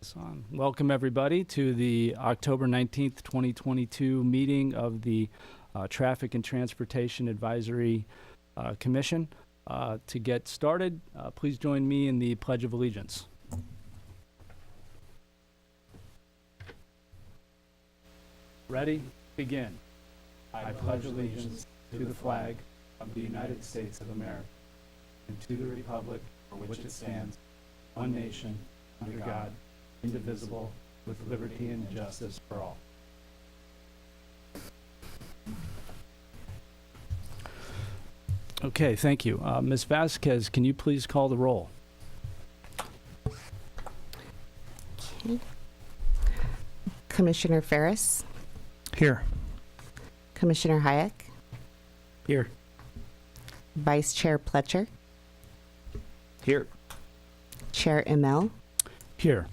It's on. Welcome, everybody, to the October 19th, 2022 meeting of the Traffic and Transportation Advisory Commission. To get started, please join me in the Pledge of Allegiance. Ready? Begin. I pledge allegiance to the flag of the United States of America and to the republic for which it stands, one nation, under God, indivisible, with liberty and justice for all. Okay, thank you. Ms. Vasquez, can you please call the roll? Okay. Commissioner Ferris, Here. Commissioner Hayek, Here. Vice Chair Pletcher, Here. Chair Emel, Here.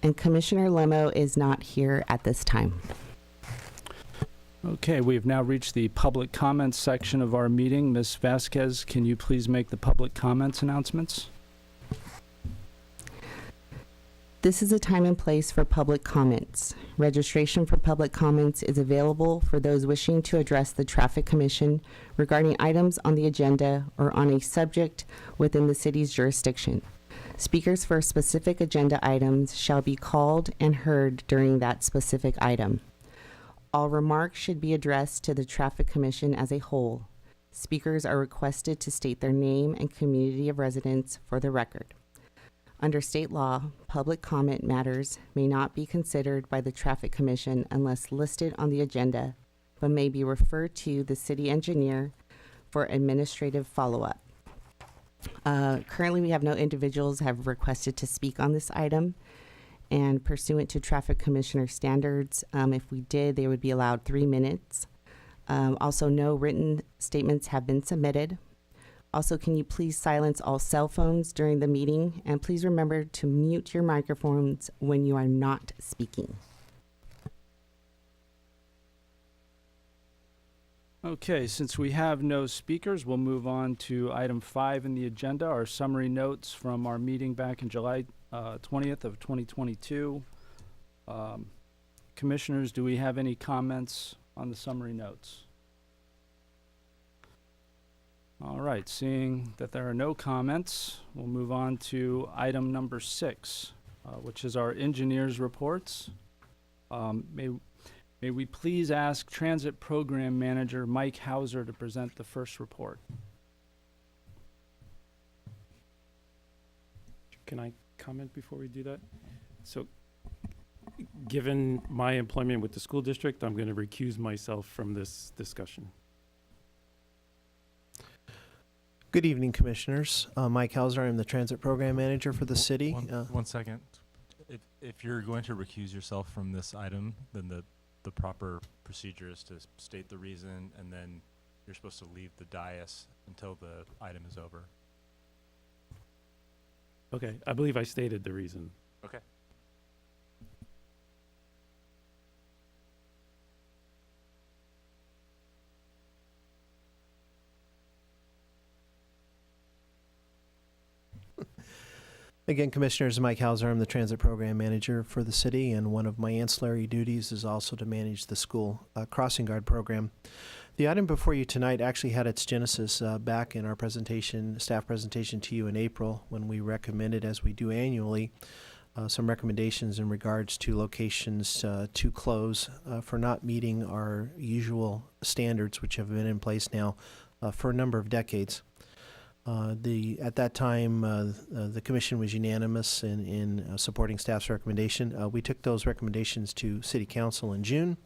and Commissioner Lemo is not here at this time. Okay, we have now reached the public comments section of our meeting. Ms. Vasquez, can you please make the public comments announcements? This is a time and place for public comments. Registration for public comments is available for those wishing to address the Traffic Commission regarding items on the agenda or on a subject within the city's jurisdiction. Speakers for specific agenda items shall be called and heard during that specific item. All remarks should be addressed to the Traffic Commission as a whole. Speakers are requested to state their name and community of residence for the record. Under state law, public comment matters may not be considered by the Traffic Commission unless listed on the agenda, but may be referred to the city engineer for administrative follow-up. Currently, we have no individuals have requested to speak on this item, and pursuant to Traffic Commissioner standards, if we did, they would be allowed 3 minutes. Also, no written statements have been submitted. Also, can you please silence all cell phones during the meeting, and please remember to mute your microphones when you are not speaking. Okay, since we have no speakers, we'll move on to item 5 in the agenda, our summary notes from our meeting back in July 20th of 2022. Commissioners, do we have any comments on the summary notes? All right, seeing that there are no comments, we'll move on to item number 6, which is our engineers' reports. May we please ask Transit Program Manager Mike Hauser to present the first report. Can I comment before we do that? So, given my employment with the school district, I'm going to recuse myself from this discussion. Good evening, Commissioners. Mike Hauser, I'm the Transit Program Manager for the city. One second. If you're going to recuse yourself from this item, then the proper procedure is to state the reason, and then you're supposed to leave the dais until the item is over. Okay, I believe I stated the reason. Okay. Again, Commissioners, Mike Hauser, I'm the Transit Program Manager for the city, and one of my ancillary duties is also to manage the school crossing guard program. The item before you tonight actually had its genesis back in our presentation, staff presentation to you in April, when we recommended, as we do annually, some recommendations in regards to locations to close for not meeting our usual standards, which have been in place now for a number of decades. At that time, the Commission was unanimous in supporting staff's recommendation. We took those recommendations to City Council in June,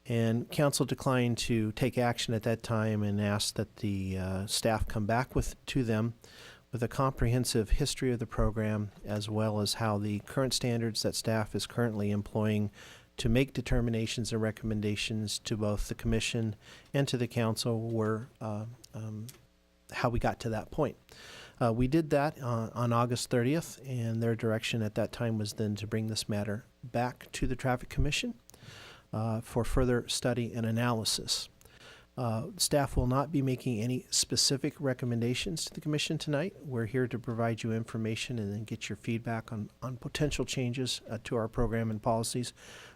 and Council declined to take action at that time and asked that the staff come back to them with a comprehensive history of the program, as well as how the current standards that staff is currently employing to make determinations and recommendations to both the Commission and to the Council were how we got to that point. We did that on August 30th, and their direction at that time was then to bring this matter back to the Traffic Commission for further study and analysis. Staff will not be making any specific recommendations to the commission tonight. We're here to provide you information and then get your feedback on potential changes to our program and policies,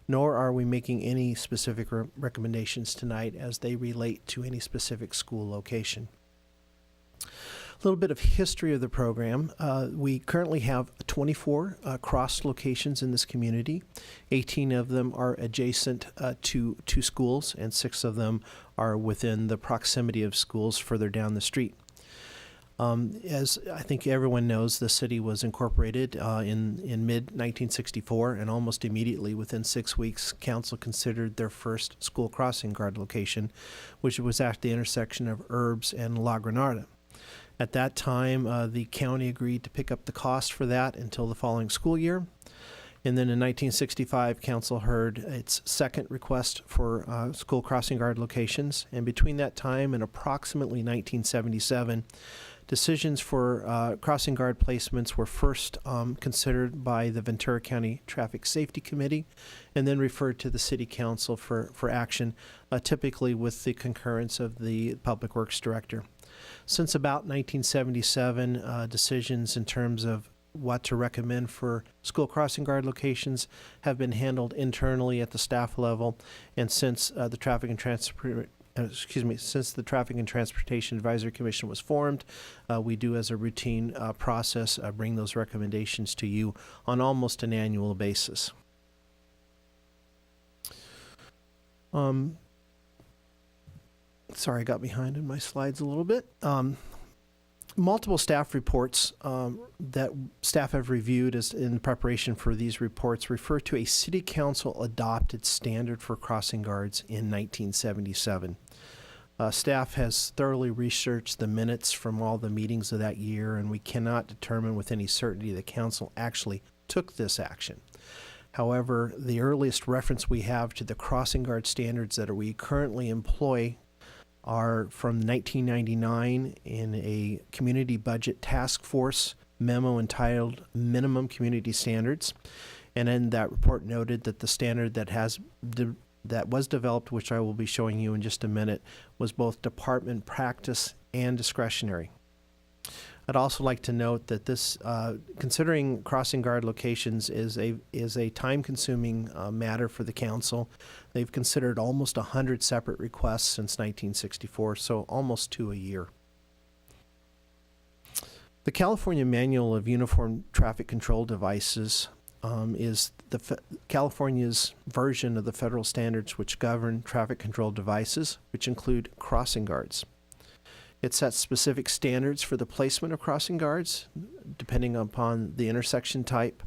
nor are we making any specific recommendations tonight as they relate to any specific school location. A little bit of history of the program. We currently have 24 cross locations in this community. 18 of them are adjacent to two schools, and 6 of them are within the proximity of schools further down the street. As I think everyone knows, the city was incorporated in mid-1964, and almost immediately, within 6 weeks, council considered their first school crossing guard location, which was at the intersection of Herbs and La Granada. At that time, the county agreed to pick up the cost for that until the following school year. And then in 1965, council heard its second request for school crossing guard locations. And between that time and approximately 1977, decisions for crossing guard placements were first considered by the Ventura County Traffic Safety Committee and then referred to the City Council for action, typically with the concurrence of the Public Works Director. Since about 1977, decisions in terms of what to recommend for school crossing guard locations have been handled internally at the staff level, and since the Traffic and Transportation Advisory Commission was formed, we do, as a routine process, bring those recommendations to you on almost an annual basis. Sorry, I got behind in my slides a little bit. Multiple staff reports that staff have reviewed as in preparation for these reports refer to a City Council adopted standard for crossing guards in 1977. Staff has thoroughly researched the minutes from all the meetings of that year, and we cannot determine with any certainty the council actually took this action. However, the earliest reference we have to the crossing guard standards that we currently employ are from 1999 in a community budget task force memo entitled Minimum Community Standards. And in that report noted that the standard that was developed, which I will be showing you in just a minute, was both department practice and discretionary. I'd also like to note that this, considering crossing guard locations is a time-consuming matter for the council. They've considered almost 100 separate requests since 1964, so almost 2 a year. The California Manual of Uniform Traffic Control Devices is California's version of the federal standards which govern traffic control devices, which include crossing guards. It sets specific standards for the placement of crossing guards, depending upon the intersection type,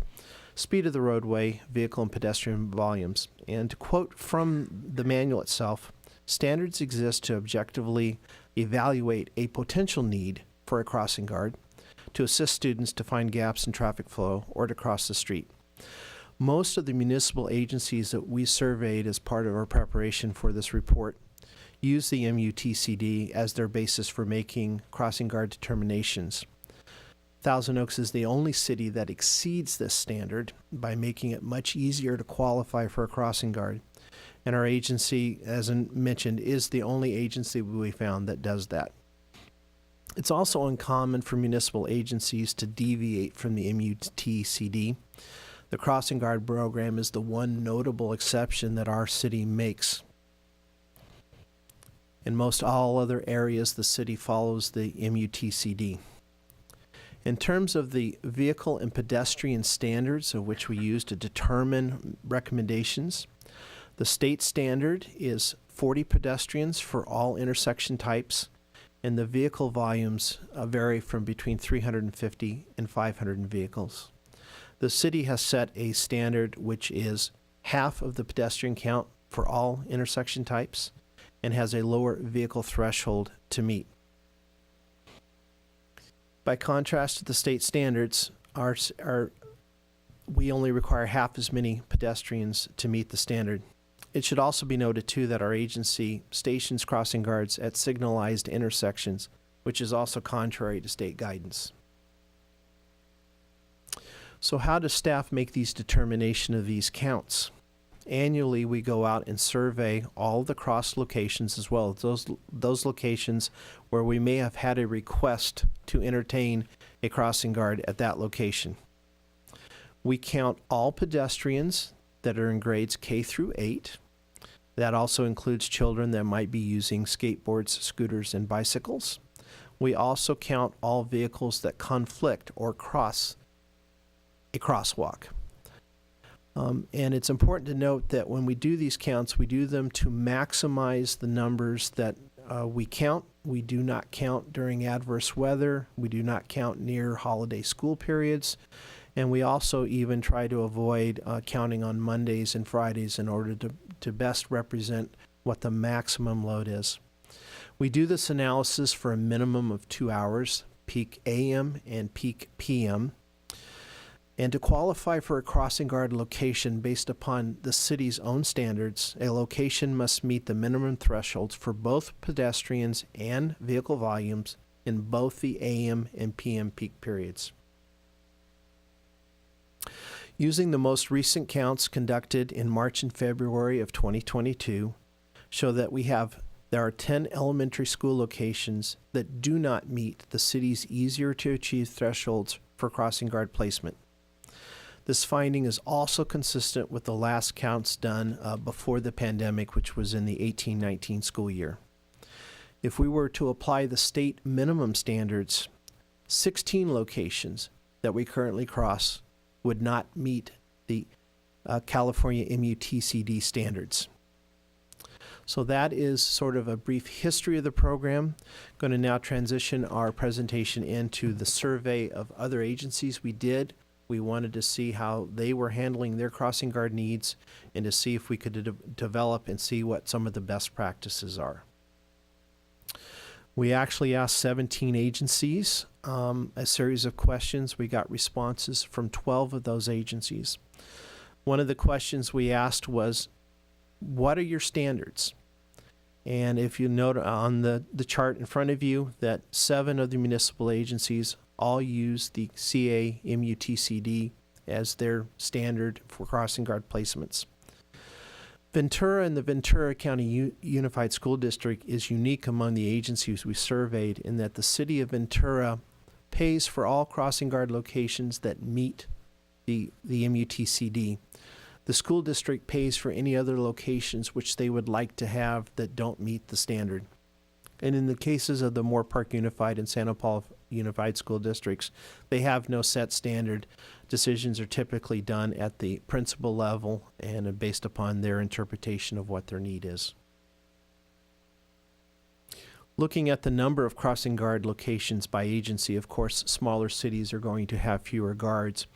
speed of the roadway, vehicle and pedestrian volumes. And to quote from the manual itself, standards exist to objectively evaluate a potential need for a crossing guard, to assist students to find gaps in traffic flow or to cross the street. Most of the municipal agencies that we surveyed as part of our preparation for this report use the MUTCD as their basis for making crossing guard determinations. Thousand Oaks is the only city that exceeds this standard by making it much easier to qualify for a crossing guard. And our agency, as mentioned, is the only agency we found that does that. It's also uncommon for municipal agencies to deviate from the MUTCD. The crossing guard program is the one notable exception that our city makes. In most all other areas, the city follows the MUTCD. In terms of the vehicle and pedestrian standards of which we use to determine recommendations, the state standard is 40 pedestrians for all intersection types, and the vehicle volumes vary from between 350 and 500 vehicles. The city has set a standard which is half of the pedestrian count for all intersection types and has a lower vehicle threshold to meet. By contrast to the state standards, we only require half as many pedestrians to meet the standard. It should also be noted, too, that our agency stations crossing guards at signalized intersections, which is also contrary to state guidance. So how does staff make these determination of these counts? annually we go out and survey all the cross locations as well as those locations where we may have had a request to entertain a crossing guard at that location. We count all pedestrians that are in grades K through 8. That also includes children that might be using skateboards, scooters, and bicycles. We also count all vehicles that conflict or cross a crosswalk. And it's important to note that when we do these counts, we do them to maximize the numbers that we count. We do not count during adverse weather. We do not count near holiday school periods. And we also even try to avoid counting on Mondays and Fridays in order to best represent what the maximum load is. We do this analysis for a minimum of 2 hours, peak AM and peak PM. And to qualify for a crossing guard location based upon the city's own standards, a location must meet the minimum thresholds for both pedestrians and vehicle volumes in both the AM and PM peak periods. Using the most recent counts conducted in March and February of 2022 show that there are 10 elementary school locations that do not meet the city's easier to achieve thresholds for crossing guard placement. This finding is also consistent with the last counts done before the pandemic, which was in the 18-19 school year. If we were to apply the state minimum standards, 16 locations that we currently cross would not meet the California MUTCD standards. So that is sort of a brief history of the program. I'm going to now transition our presentation into the survey of other agencies we did. We wanted to see how they were handling their crossing guard needs and to see if we could develop and see what some of the best practices are. We actually asked 17 agencies a series of questions. We got responses from 12 of those agencies. One of the questions we asked was, what are your standards? And if you note on the chart in front of you that 7 of the municipal agencies all use the CA MUTCD as their standard for crossing guard placements. Ventura and the Ventura County Unified School District is unique among the agencies we surveyed in that the city of Ventura pays for all crossing guard locations that meet the MUTCD. The school district pays for any other locations which they would like to have that don't meet the standard. And in the cases of the Moore Park Unified and Santa Paula Unified School Districts, they have no set standard. Decisions are typically done at the principal level and are based upon their interpretation of what their need is. Looking at the number of crossing guard locations by agency, of course, smaller cities are going to have fewer guards.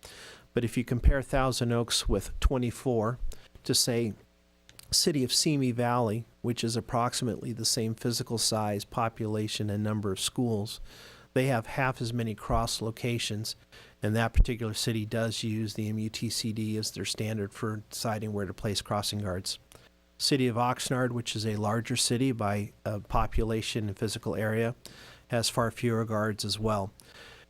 But if you compare Thousand Oaks with 24 to, say, City of Simi Valley, which is approximately the same physical size, population, and number of schools, they have half as many cross locations, and that particular city does use the MUTCD as their standard for deciding where to place crossing guards. City of Oxnard, which is a larger city by population and physical area, has far fewer guards as well.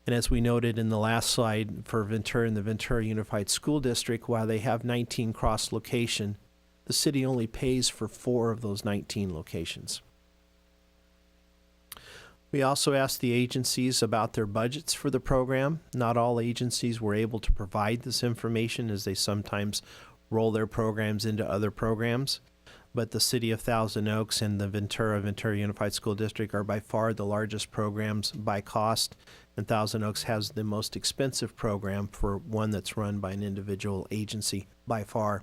And as we noted in the last slide for Ventura and the Ventura Unified School District, while they have 19 cross location, the city only pays for 4 of those 19 locations. We also asked the agencies about their budgets for the program. Not all agencies were able to provide this information as they sometimes roll their programs into other programs. But the City of Thousand Oaks and the Ventura Unified School District are by far the largest programs by cost, and Thousand Oaks has the most expensive program for one that's run by an individual agency by far.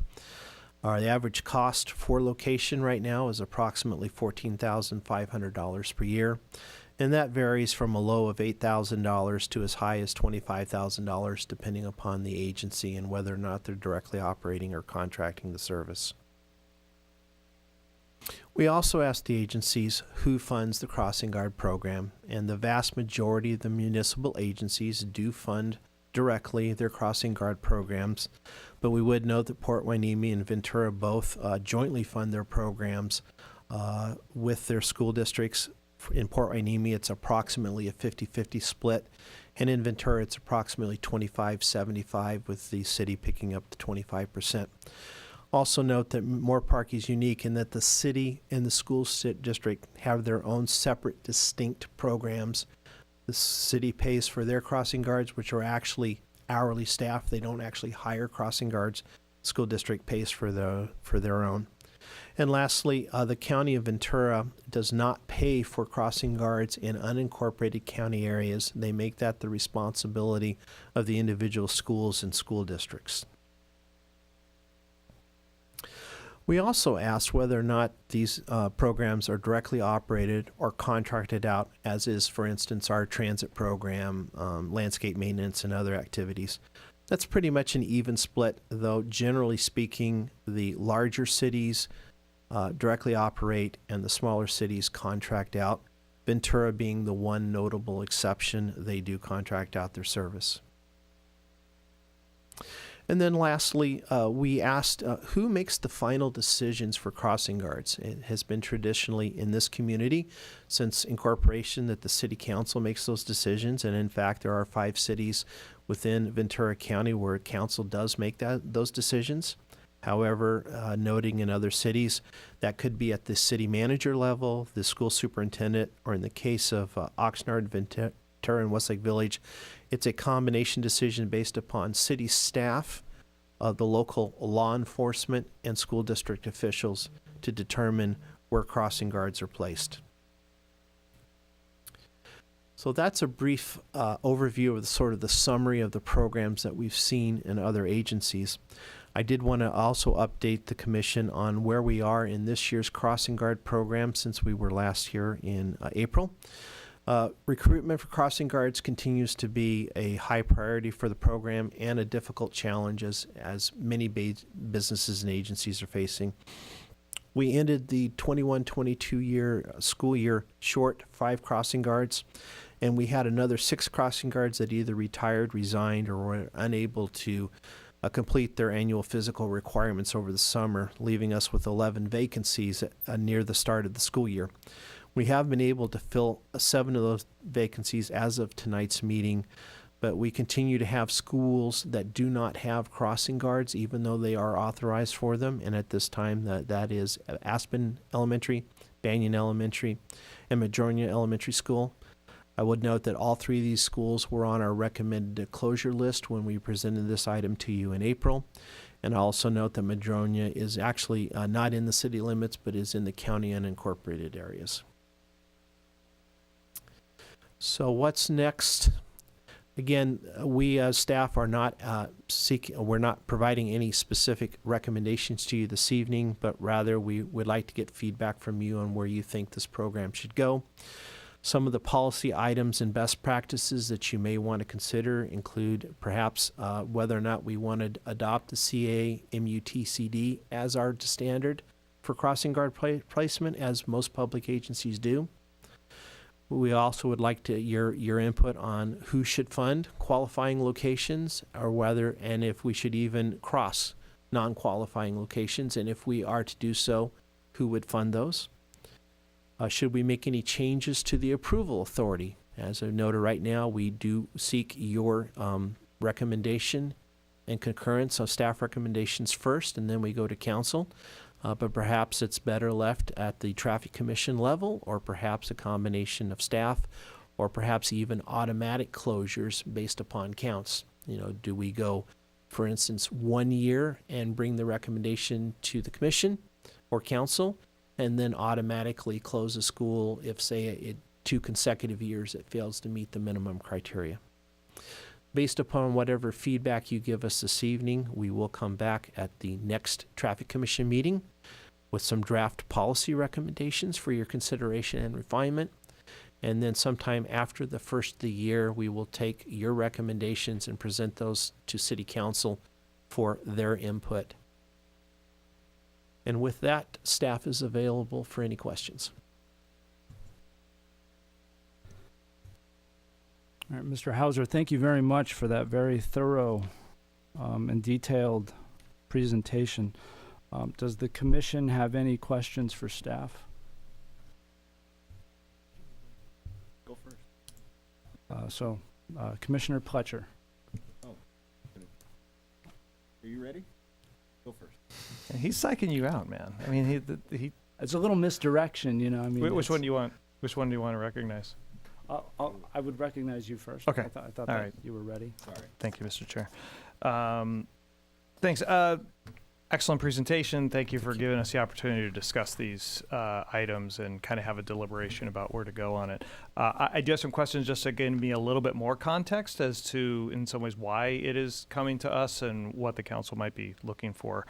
The average cost for location right now is approximately $14,500 per year, and that varies from a low of $8,000 to as high as $25,000 depending upon the agency and whether or not they're directly operating or contracting the service. We also asked the agencies who funds the Crossing Guard program, and the vast majority of the municipal agencies do fund directly their Crossing Guard programs, but we would note that Port Hueneme and Ventura both jointly fund their programs with their school districts. In Port Hueneme, it's approximately a 50-50 split, and in Ventura, it's approximately 25-75, with the city picking up the 25%. Also note that Moore Park is unique in that the city and the school district have their own separate, distinct programs. The city pays for their crossing guards, which are actually hourly staff. They don't actually hire crossing guards. School district pays for their own. And lastly, the county of Ventura does not pay for crossing guards in unincorporated county areas. They make that the responsibility of the individual schools and school districts. We also asked whether or not these programs are directly operated or contracted out, as is, for instance, our transit program, landscape maintenance, and other activities. That's pretty much an even split, though generally speaking, the larger cities directly operate and the smaller cities contract out. Ventura being the one notable exception, they do contract out their service. And then lastly, we asked who makes the final decisions for crossing guards. It has been traditionally in this community since incorporation that the city council makes those decisions. And in fact, there are 5 cities within Ventura County where council does make those decisions. However, noting in other cities, that could be at the city manager level, the school superintendent, or in the case of Oxnard, Ventura, and Westlake Village, it's a combination decision based upon city staff, the local law enforcement, and school district officials to determine where crossing guards are placed. So that's a brief overview of the summary of the programs that we've seen in other agencies. I did want to also update the commission on where we are in this year's crossing guard program since we were last here in April. Recruitment for crossing guards continues to be a high priority for the program and a difficult challenge as many businesses and agencies are facing. We ended the 21-22 school year short 5 crossing guards, and we had another 6 crossing guards that either retired, resigned, or were unable to complete their annual physical requirements over the summer, leaving us with 11 vacancies near the start of the school year. We have been able to fill 7 of those vacancies as of tonight's meeting, but we continue to have schools that do not have crossing guards, even though they are authorized for them. And at this time, that is Aspen Elementary, Banyan Elementary, and Madronia Elementary School. I would note that all 3 of these schools were on our recommended closure list when we presented this item to you in April. And I also note that Madronia is actually not in the city limits, but is in the county unincorporated areas. So what's next? Again, we as staff are not we're not providing any specific recommendations to you this evening, but rather we would like to get feedback from you on where you think this program should go. Some of the policy items and best practices that you may want to consider include perhaps whether or not we want to adopt the CA-MUTCD as our standard for crossing guard placement, as most public agencies do. We also would like to your input on who should fund qualifying locations, or whether and if we should even cross non-qualifying locations, and if we are to do so, who would fund those? Should we make any changes to the approval authority? As I noted right now, we do seek your recommendation and concurrence of staff recommendations first, and then we go to council. But perhaps it's better left at the Traffic Commission level, or perhaps a combination of staff, or perhaps even automatic closures based upon counts. You know, do we go, for instance, 1 year and bring the recommendation to the commission or council, and then automatically close a school if, say, 2 consecutive years it fails to meet the minimum criteria? Based upon whatever feedback you give us this evening, we will come back at the next Traffic Commission meeting with some draft policy recommendations for your consideration and refinement. And then sometime after the first of the year, we will take your recommendations and present those to City Council for their input. And with that, staff is available for any questions. All right, Mr. Hauser, thank you very much for that very thorough and detailed presentation. Does the commission have any questions for staff? Go first. Commissioner Pletcher. Are you ready? Go first. And he's psyching you out, man. I mean, he. It's a little misdirection, you know. I mean, Which one it's- do you want? Which one do you want to recognize? I would recognize you first. Okay. I thought All that right. you were ready. Sorry. Thank you, Mr. Chair. Thanks. Excellent presentation. Thank you for giving us the opportunity to discuss these items and kind of have a deliberation about where to go on it. I do have some questions just to give me a little bit more context as to, in some ways, why it is coming to us and what the council might be looking for.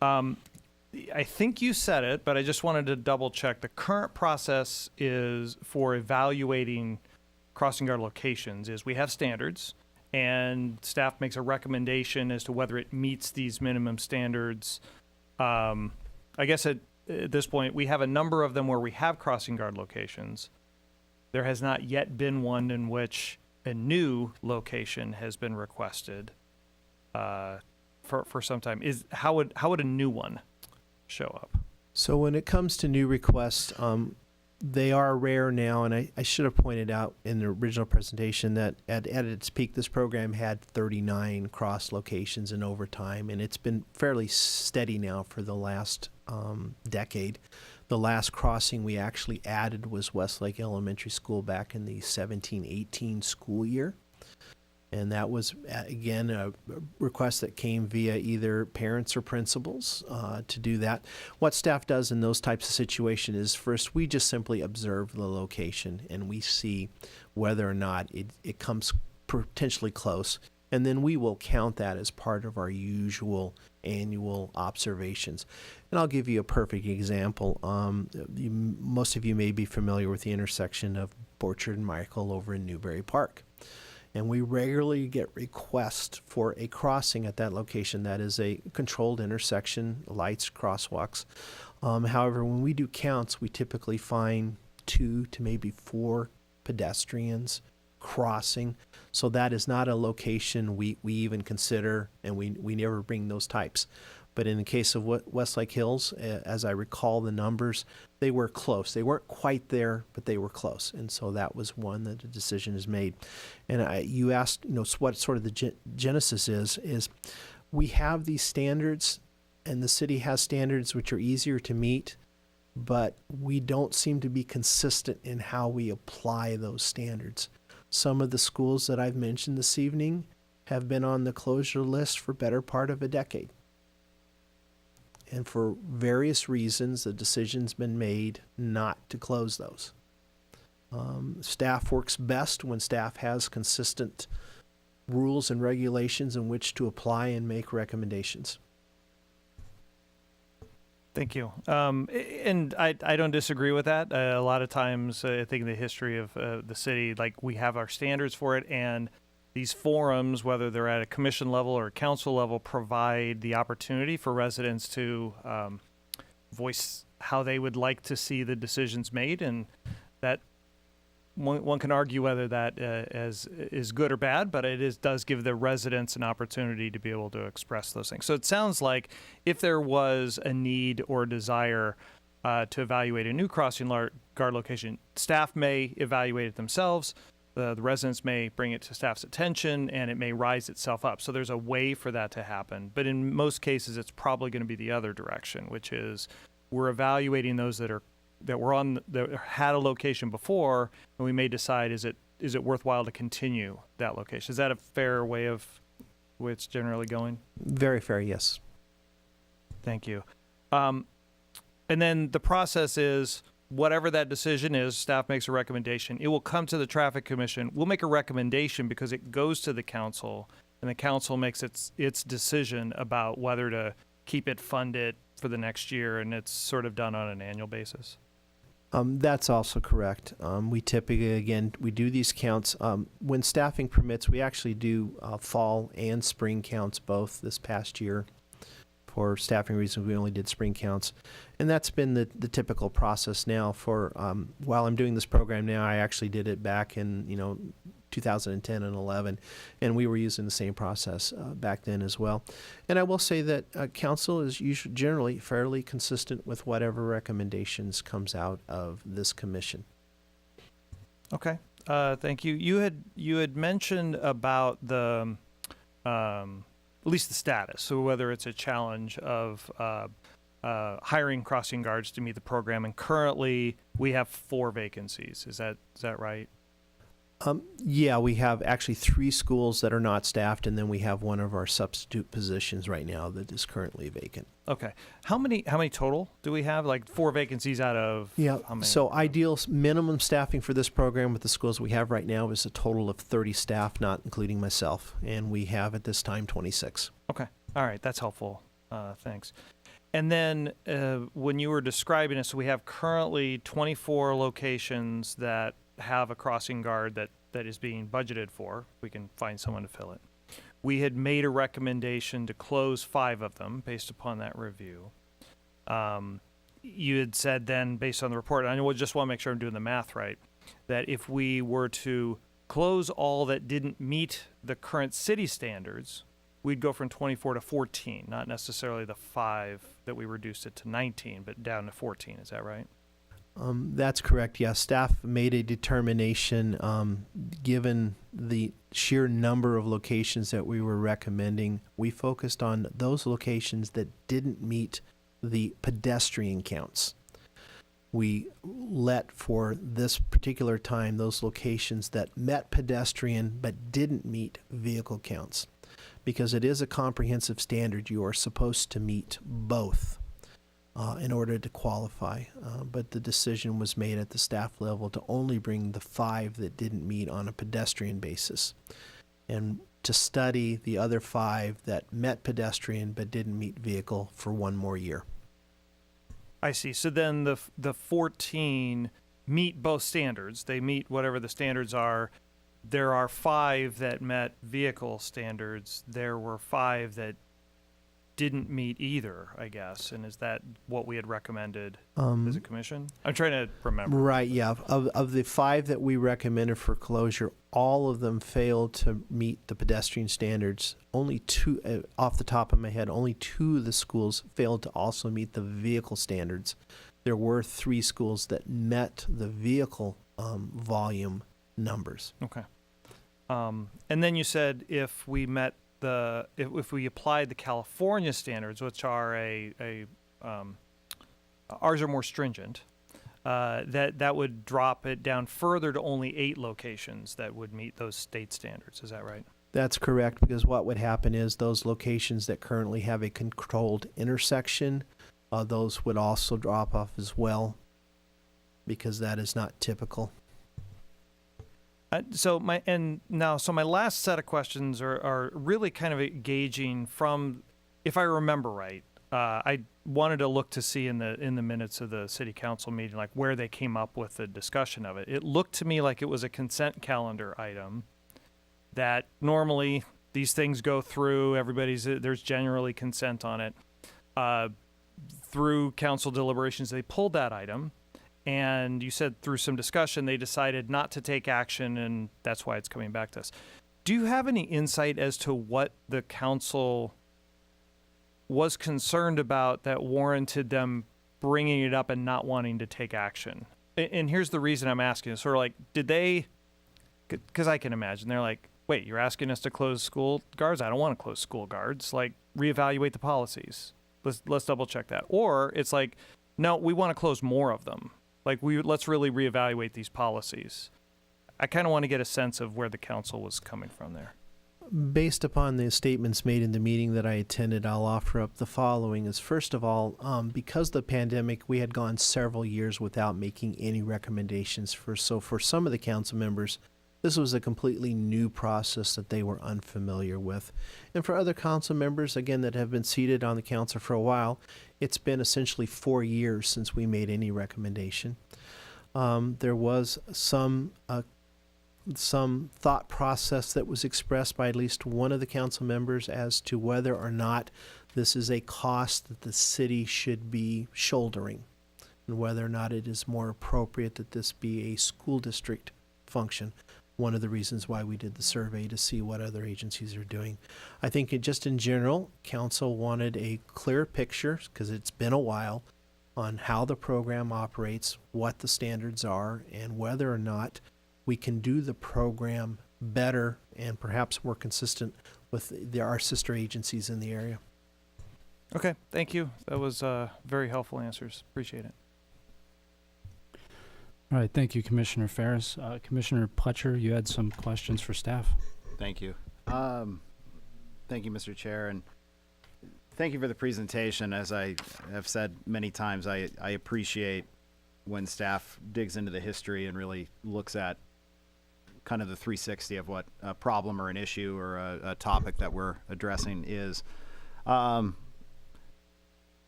I think you said it, but I just wanted to double check. The current process is for evaluating crossing guard locations is we have standards, and staff makes a recommendation as to whether it meets these minimum standards. I guess at this point, we have a number of them where we have crossing guard locations. There has not yet been one in which a new location has been requested for some time. How would a new one show up? So when it comes to new requests, they are rare now, and I should have pointed out in the original presentation that at its peak, this program had 39 cross locations in overtime, and it's been fairly steady now for the last decade. The last crossing we actually added was Westlake Elementary School back in the 17-18 school year. And that was, again, a request that came via either parents or principals to do that. What staff does in those types of situations is first we just simply observe the location and we see whether or not it comes potentially close. And then we will count that as part of our usual annual observations. And I'll give you a perfect example. Most of you may be familiar with the intersection of Borchard and Michael over in Newberry Park. And we regularly get requests for a crossing at that location that is a controlled intersection, lights, crosswalks. However, when we do counts, we typically find 2 to maybe 4 pedestrians crossing. So that is not a location we even consider, and we never bring those types. But in the case of Westlake Hills, as I recall the numbers, they were close. They weren't quite there, but they were close. And so that was one that a decision is made. And you asked, what sort of the genesis is we have these standards, and the city has standards which are easier to meet, but we don't seem to be consistent in how we apply those standards. Some of the schools that I've mentioned this evening have been on the closure list for better part of a decade. And for various reasons, the decision's been made not to close those. Staff works best when staff has consistent rules and regulations in which to apply and make recommendations. Thank you. And I don't disagree with that. A lot of times, I think in the history of the city, like we have our standards for it, and these forums, whether they're at a commission level or a council level, provide the opportunity for residents to voice how they would like to see the decisions made, and that one can argue whether that is good or bad, but it does give the residents an opportunity to be able to express those things. So it sounds like if there was a need or desire to evaluate a new crossing guard location, staff may evaluate it themselves. The residents may bring it to staff's attention, and it may rise itself up. So there's a way for that to happen. But in most cases, it's probably going to be the other direction, which is we're evaluating those that had a location before, and we may decide is it worthwhile to continue that location. Is that a fair way of way it's generally going? Very fair, yes. Thank you. And then the process is, whatever that decision is, staff makes a recommendation. It will come to the Traffic Commission. We'll make a recommendation because it goes to the council, and the council makes its decision about whether to keep it funded for the next year, and it's sort of done on an annual basis. That's also correct. We typically, again, we do these counts. When staffing permits, we actually do fall and spring counts both this past year. For staffing reasons, we only did spring counts. And that's been the typical process now for, while I'm doing this program now, I actually did it back in, 2010 and 11, and we were using the same process back then as well. And I will say that council is usually generally fairly consistent with whatever recommendations comes out of this commission. Okay, thank you. You had mentioned about the at least the status. So whether it's a challenge of hiring crossing guards to meet the program, and currently we have 4 vacancies. Is that right? Yeah, we have actually 3 schools that are not staffed, and then we have one of our substitute positions right now that is currently vacant. Okay. How many total do we have? Like 4 vacancies out of Yeah, how many? so ideal minimum staffing for this program with the schools we have right now is a total of 30 staff, not including myself, and we have at this time 26. Okay. All right. That's helpful. Thanks. And then when you were describing it, so we have currently 24 locations that have a crossing guard that is being budgeted for. We can find someone to fill it. We had made a recommendation to close 5 of them based upon that review. You had said then, based on the report, and I just want to make sure I'm doing the math right, that if we were to close all that didn't meet the current city standards, we'd go from 24 to 14, not necessarily the 5 that we reduced it to 19, but down to 14. Is that right? That's correct. Yes, staff made a determination, given the sheer number of locations that we were recommending. We focused on those locations that didn't meet the pedestrian counts. We let for this particular time those locations that met pedestrian but didn't meet vehicle counts. Because it is a comprehensive standard, you are supposed to meet both in order to qualify. But the decision was made at the staff level to only bring the 5 that didn't meet on a pedestrian basis, and to study the other 5 that met pedestrian but didn't meet vehicle for 1 more year. I see. So then the 14 meet both standards. They meet whatever the standards are. There are 5 that met vehicle standards. There were 5 that didn't meet either, I guess. And is that what we had recommended as a commission? I'm trying to remember. Right, yeah. Of the 5 that we recommended for closure, all of them failed to meet the pedestrian standards. Only 2, off the top of my head, only 2 of the schools failed to also meet the vehicle standards. There were 3 schools that met the vehicle volume numbers. Okay. And then you said if we met if we applied the California standards, which are ours are more stringent, that would drop it down further to only 8 locations that would meet those state standards. Is that right? That's correct, because what would happen is those locations that currently have a controlled intersection, those would also drop off as well, because that is not typical. So my last set of questions are really kind of gauging from, if I remember right, I wanted to look to see in the minutes of the city council meeting, like where they came up with the discussion of it. It looked to me like it was a consent calendar item that normally these things go through, there's generally consent on it. Through council deliberations, they pulled that item. And you said through some discussion, they decided not to take action, and that's why it's coming back to us. Do you have any insight as to what the council was concerned about that warranted them bringing it up and not wanting to take action? And here's the reason I'm asking. It's sort of like, did they, because I can imagine, they're like, wait, you're asking us to close school guards? I don't want to close school guards. Like, reevaluate the policies. Let's double check that. Or it's like, no, we want to close more of them. Like, let's really reevaluate these policies. I kind of want to get a sense of where the council was coming from there. Based upon the statements made in the meeting that I attended, I'll offer up the following. Is first of all, because of the pandemic, we had gone several years without making any recommendations. So for some of the council members, this was a completely new process that they were unfamiliar with. And for other council members, again, that have been seated on the council for a while, it's been essentially 4 years since we made any recommendation. There was some thought process that was expressed by at least one of the council members as to whether or not this is a cost that the city should be shouldering, and whether or not it is more appropriate that this be a school district function. One of the reasons why we did the survey, to see what other agencies are doing. I think just in general, council wanted a clear picture, because it's been a while, on how the program operates, what the standards are, and whether or not we can do the program better and perhaps more consistent with our sister agencies in the area. Okay, thank you. That was very helpful answers. Appreciate it. All right, thank you, Commissioner Ferris. Commissioner Pletcher, you had some questions for staff. Thank you. Thank you, Mr. Chair, and thank you for the presentation. As I have said many times, I appreciate when staff digs into the history and really looks at kind of the 360 of what a problem or an issue or a topic that we're addressing is.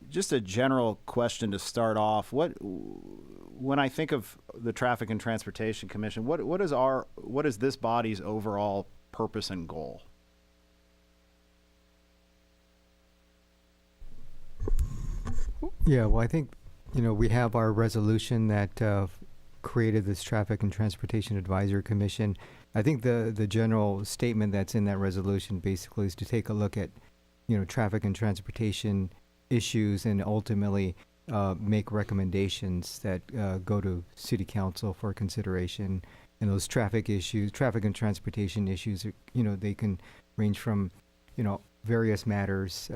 Just a general question to start off. When I think of the Traffic and Transportation Commission, what is this body's overall purpose and goal? Yeah, well, I think, we have our resolution that created this Traffic and Transportation Advisory Commission. I think the general statement that's in that resolution basically is to take a look at, traffic and transportation issues and ultimately make recommendations that go to City Council for consideration. And those traffic and transportation issues, they can range from, various matters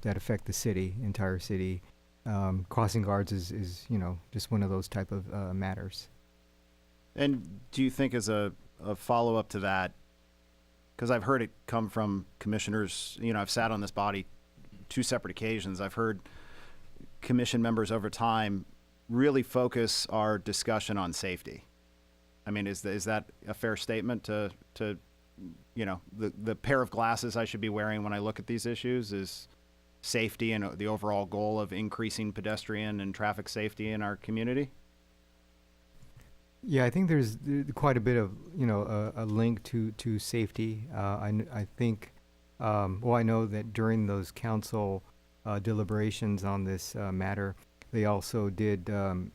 that affect the entire city. Crossing guards is just one of those type of matters. And do you think, as a follow-up to that, because I've heard it come from commissioners, I've sat on this body 2 separate occasions, I've heard commission members over time really focus our discussion on safety. I mean, is that a fair statement to the pair of glasses I should be wearing when I look at these issues is safety and the overall goal of increasing pedestrian and traffic safety in our community? Yeah, I think there's quite a bit of, a link to safety. I think, I know that during those council deliberations on this matter, they also did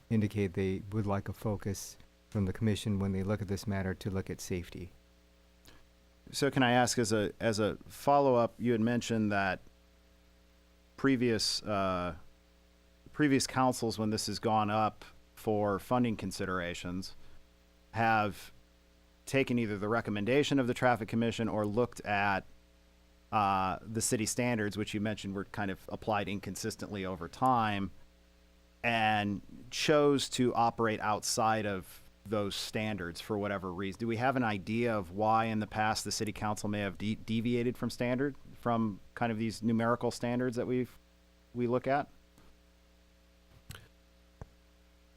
indicate they would like a focus from the commission when they look at this matter to look at safety. So can I ask, as a follow-up, you had mentioned that previous councils, when this has gone up for funding considerations, have taken either the recommendation of the Traffic Commission or looked at the city standards, which you mentioned were kind of applied inconsistently over time, and chose to operate outside of those standards for whatever reason. Do we have an idea of why in the past the city council may have deviated from kind of these numerical standards that we look at?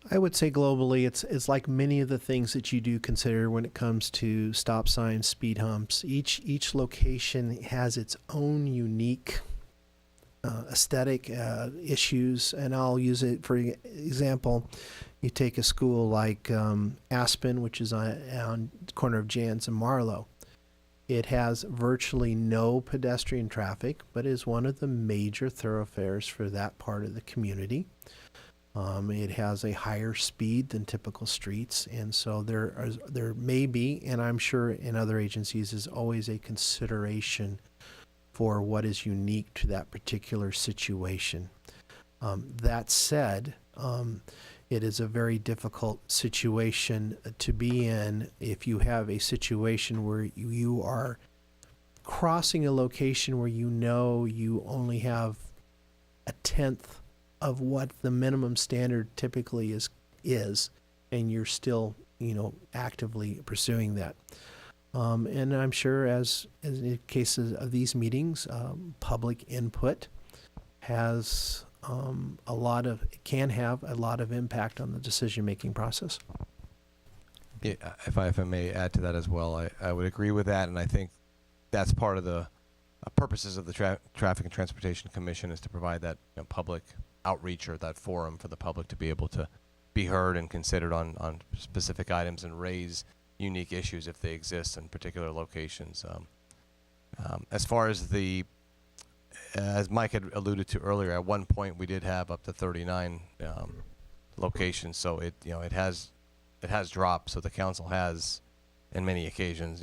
I would say globally, it's like many of the things that you do consider when it comes to stop signs, speed humps. Each location has its own unique aesthetic issues, and I'll use it for example. You take a school like Aspen, which is on the corner of Jans and Marlowe. It has virtually no pedestrian traffic, but is one of the major thoroughfares for that part of the community. It has a higher speed than typical streets, and so there may be, and I'm sure in other agencies, is always a consideration for what is unique to that particular situation. That said, it is a very difficult situation to be in if you have a situation where you are crossing a location where you only have a tenth of what the minimum standard typically is, and you're still, actively pursuing that. And I'm sure as in cases of these meetings, public input has can have a lot of impact on the decision-making process. Yeah, if I may add to that as well, I would agree with that, and I think that's part of the purposes of the Traffic and Transportation Commission is to provide that public outreach or that forum for the public to be able to be heard and considered on specific items and raise unique issues if they exist in particular locations. As far as as Mike had alluded to earlier, at one point we did have up to 39 locations, so it has dropped. So the council has, in many occasions,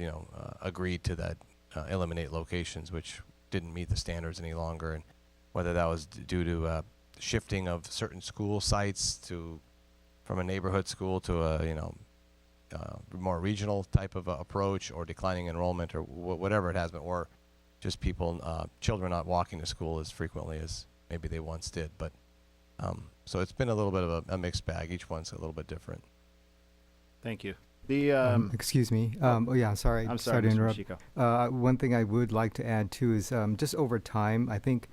agreed to that eliminate locations which didn't meet the standards any longer, and whether that was due to shifting of certain school sites from a neighborhood school to a more regional type of approach, or declining enrollment, or whatever it has been, or just people, children not walking to school as frequently as maybe they once did. But so it's been a little bit of a mixed bag. Each one's a little bit different. Thank you. The Excuse me. Oh yeah, sorry. I'm sorry, to Mr. interrupt. Michiko. One thing I would like to add too is just over time, I think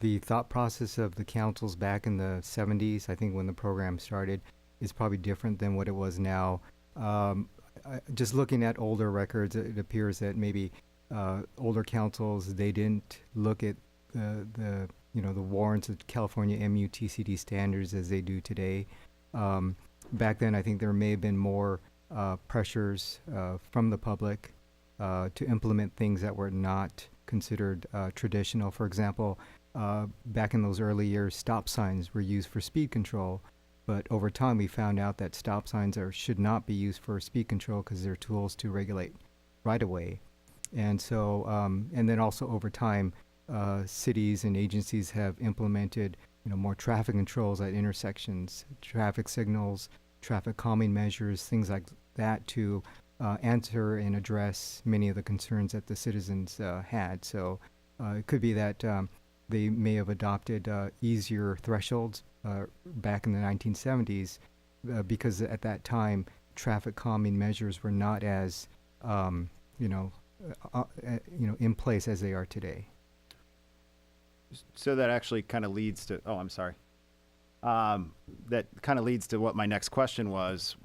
the thought process of the councils back in the 70s, I think when the program started, is probably different than what it was now. Just looking at older records, it appears that maybe older councils, they didn't look at the warrants of California MUTCD standards as they do today. Back then, I think there may have been more pressures from the public to implement things that were not considered traditional. For example, back in those early years, stop signs were used for speed control, but over time we found out that stop signs should not be used for speed control because they're tools to regulate right-of-way. And so, and then also over time, cities and agencies have implemented more traffic controls at intersections, traffic signals, traffic calming measures, things like that to answer and address many of the concerns that the citizens had. So it could be that they may have adopted easier thresholds back in the 1970s because at that time traffic calming measures were not as in place as they are today. So that actually kind of leads to, oh, I'm sorry. That kind of leads to what my next question was.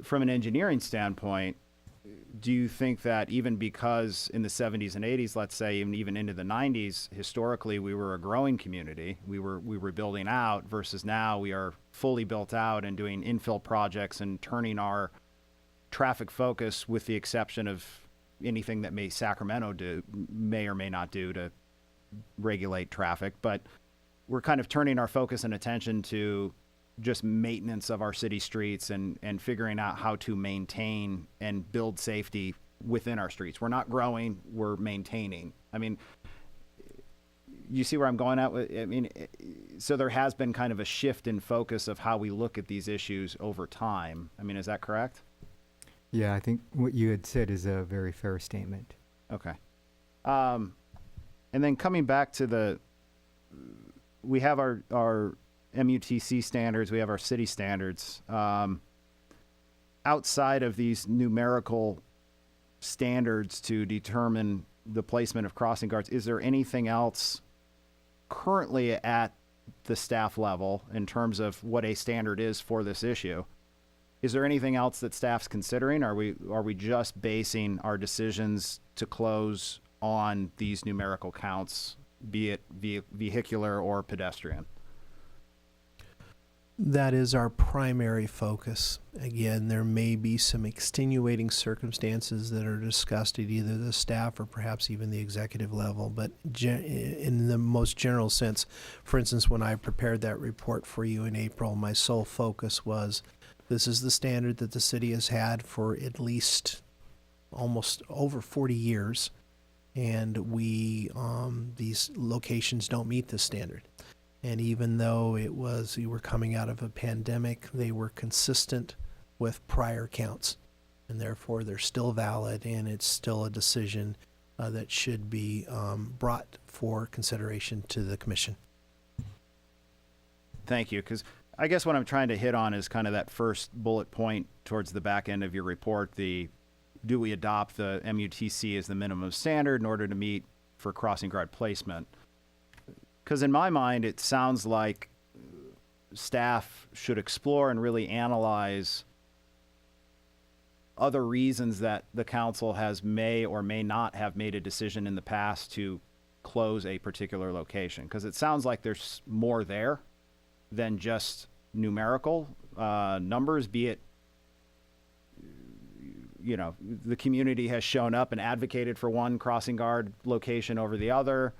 From an engineering standpoint, do you think that even because in the 70s and 80s, let's say, even into the 90s, historically we were a growing community, we were building out, versus now we are fully built out and doing infill projects and turning our traffic focus, with the exception of anything that Sacramento may or may not do to regulate traffic, but we're kind of turning our focus and attention to just maintenance of our city streets and figuring out how to maintain and build safety within our streets. We're not growing, we're maintaining. I mean, you see where I'm going at with, I mean, so there has been kind of a shift in focus of how we look at these issues over time. I mean, is that correct? Yeah, I think what you had said is a very fair statement. Okay. And then coming back to we have our MUTC standards, we have our city standards. Outside of these numerical standards to determine the placement of crossing guards, is there anything else currently at the staff level in terms of what a standard is for this issue? Is there anything else that staff's considering? Are we just basing our decisions to close on these numerical counts, be it vehicular or pedestrian? That is our primary focus. Again, there may be some extenuating circumstances that are discussed at either the staff or perhaps even the executive level, but in the most general sense, for instance, when I prepared that report for you in April, my sole focus was this is the standard that the city has had for at least almost over 40 years, and these locations don't meet this standard. And even though we were coming out of a pandemic, they were consistent with prior counts, and therefore they're still valid, and it's still a decision that should be brought for consideration to the commission. Thank you, because I guess what I'm trying to hit on is kind of that first bullet point towards the back end of your report, do we adopt the MUTC as the minimum standard in order to meet for crossing guard placement? Because in my mind, it sounds like staff should explore and really analyze other reasons that the council may or may not have made a decision in the past to close a particular location. Because it sounds like there's more there than just numerical numbers, be it, the community has shown up and advocated for one crossing guard location over the other.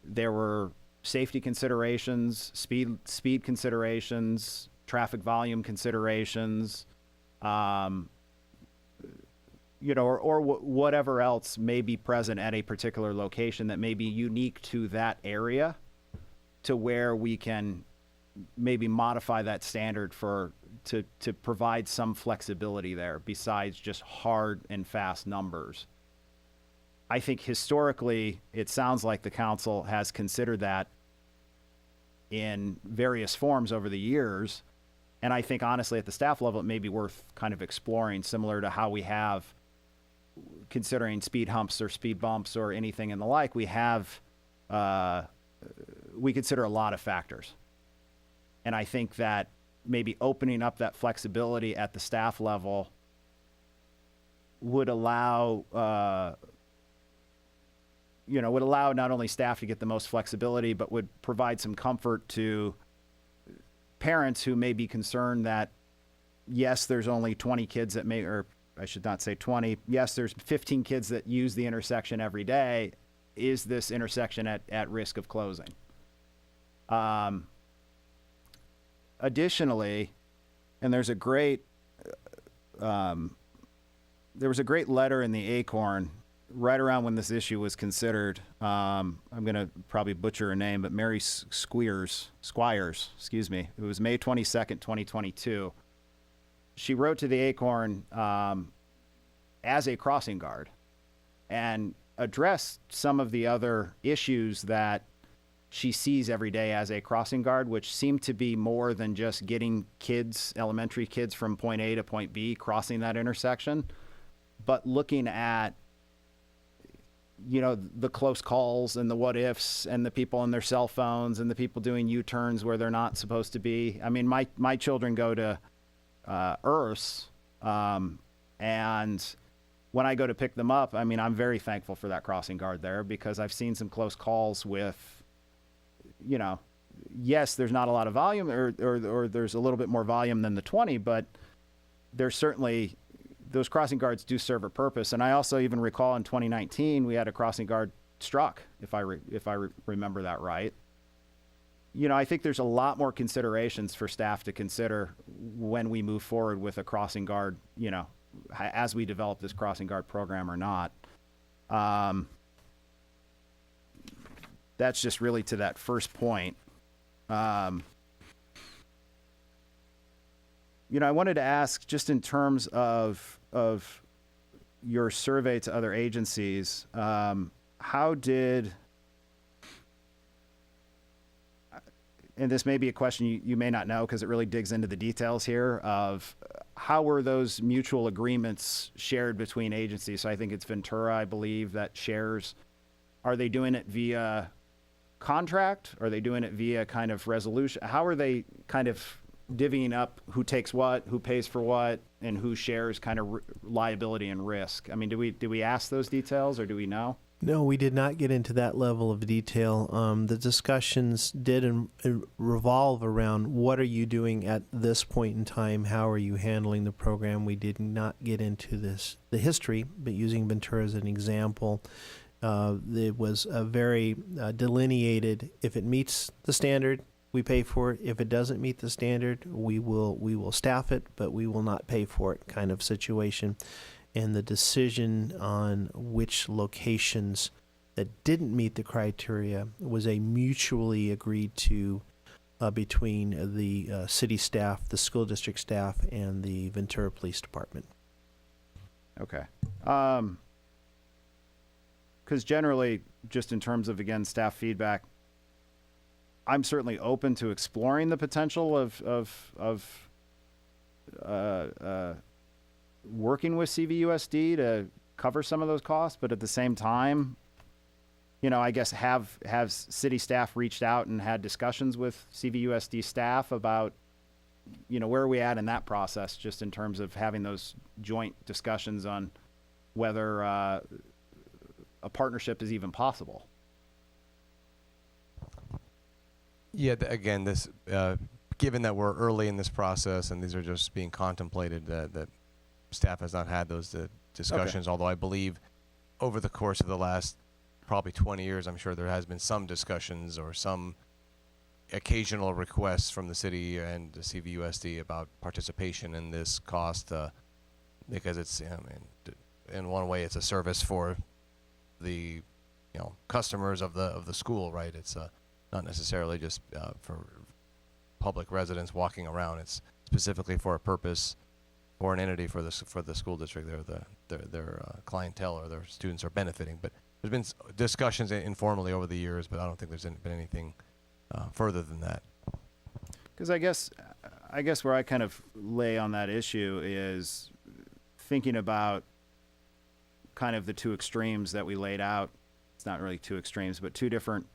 There were safety considerations, speed considerations, traffic volume considerations, or whatever else may be present at a particular location that may be unique to that area, to where we can maybe modify that standard to provide some flexibility there besides just hard and fast numbers. I think historically, it sounds like the council has considered that in various forms over the years. And I think honestly, at the staff level, it may be worth kind of exploring, similar to how we have, considering speed humps or speed bumps or anything and the like, we consider a lot of factors. And I think that maybe opening up that flexibility at the staff level would allow, would allow not only staff to get the most flexibility, but would provide some comfort to parents who may be concerned that, yes, there's only 20 kids that may, or I should not say 20, yes, there's 15 kids that use the intersection every day. Is this intersection at risk of closing? Additionally, and there was a great letter in the Acorn right around when this issue was considered. I'm going to probably butcher her name, but Mary Squires, excuse me. It was May 22nd, 2022. She wrote to the Acorn as a crossing guard and addressed some of the other issues that she sees every day as a crossing guard, which seem to be more than just getting kids, elementary kids, from point A to point B, crossing that intersection, but looking at, the close calls and the what ifs and the people on their cell phones and the people doing U-turns where they're not supposed to be. I mean, my children go to Earths, and when I go to pick them up, I mean, I'm very thankful for that crossing guard there, because I've seen some close calls with, yes, there's not a lot of volume, or there's a little bit more volume than the 20, but there's certainly, those crossing guards do serve a purpose. And I also even recall in 2019, we had a crossing guard struck, if I remember that right. I think there's a lot more considerations for staff to consider when we move forward with a crossing guard, as we develop this crossing guard program or not. That's just really to that first point. I wanted to ask, just in terms of your survey to other agencies, how did, and this may be a question you may not know because it really digs into the details here, of how were those mutual agreements shared between agencies? So I think it's Ventura, I believe, that shares. Are they doing it via contract? Are they doing it via kind of resolution? How are they kind of divvying up who takes what, who pays for what, and who shares kind of liability and risk? I mean, do we ask those details, or do we know? No, we did not get into that level of detail. The discussions did revolve around what are you doing at this point in time? How are you handling the program? We did not get into the history, but using Ventura as an example, it was a very delineated. If it meets the standard, we pay for it. If it doesn't meet the standard, we will staff it, but we will not pay for it kind of situation. And the decision on which locations that didn't meet the criteria was a mutually agreed to between the city staff, the school district staff, and the Ventura Police Department. Okay. Because generally, just in terms of, again, staff feedback, I'm certainly open to exploring the potential of working with CVUSD to cover some of those costs, but at the same time, I guess have city staff reached out and had discussions with CVUSD staff about, where are we at in that process, just in terms of having those joint discussions on whether a partnership is even possible. Yeah, again, this given that we're early in this process and these are just being contemplated, that staff has not had those discussions. Okay. Although I believe over the course of the last probably 20 years, I'm sure there has been some discussions or some occasional requests from the city and the CVUSD about participation in this cost, because it's, in one way, it's a service for the customers of the school, right? It's not necessarily just for public residents walking around. It's specifically for a purpose or an entity for the school district. Their clientele or their students are benefiting. But there's been discussions informally over the years, but I don't think there's been anything further than that. Because I guess where I kind of lay on that issue is thinking about kind of the two extremes that we laid out. It's not really two extremes, but two different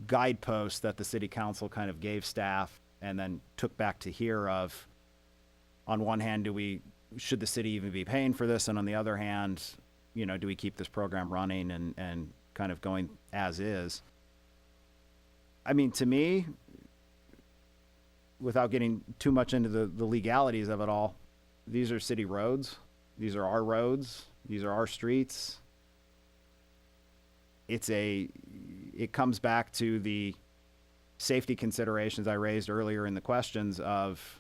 guideposts that the city council kind of gave staff and then took back to here of, on one hand, should the city even be paying for this? And on the other hand, do we keep this program running and kind of going as is? I mean, to me, without getting too much into the legalities of it all, these are city roads. These are our roads. These are our streets. It comes back to the safety considerations I raised earlier in the questions of,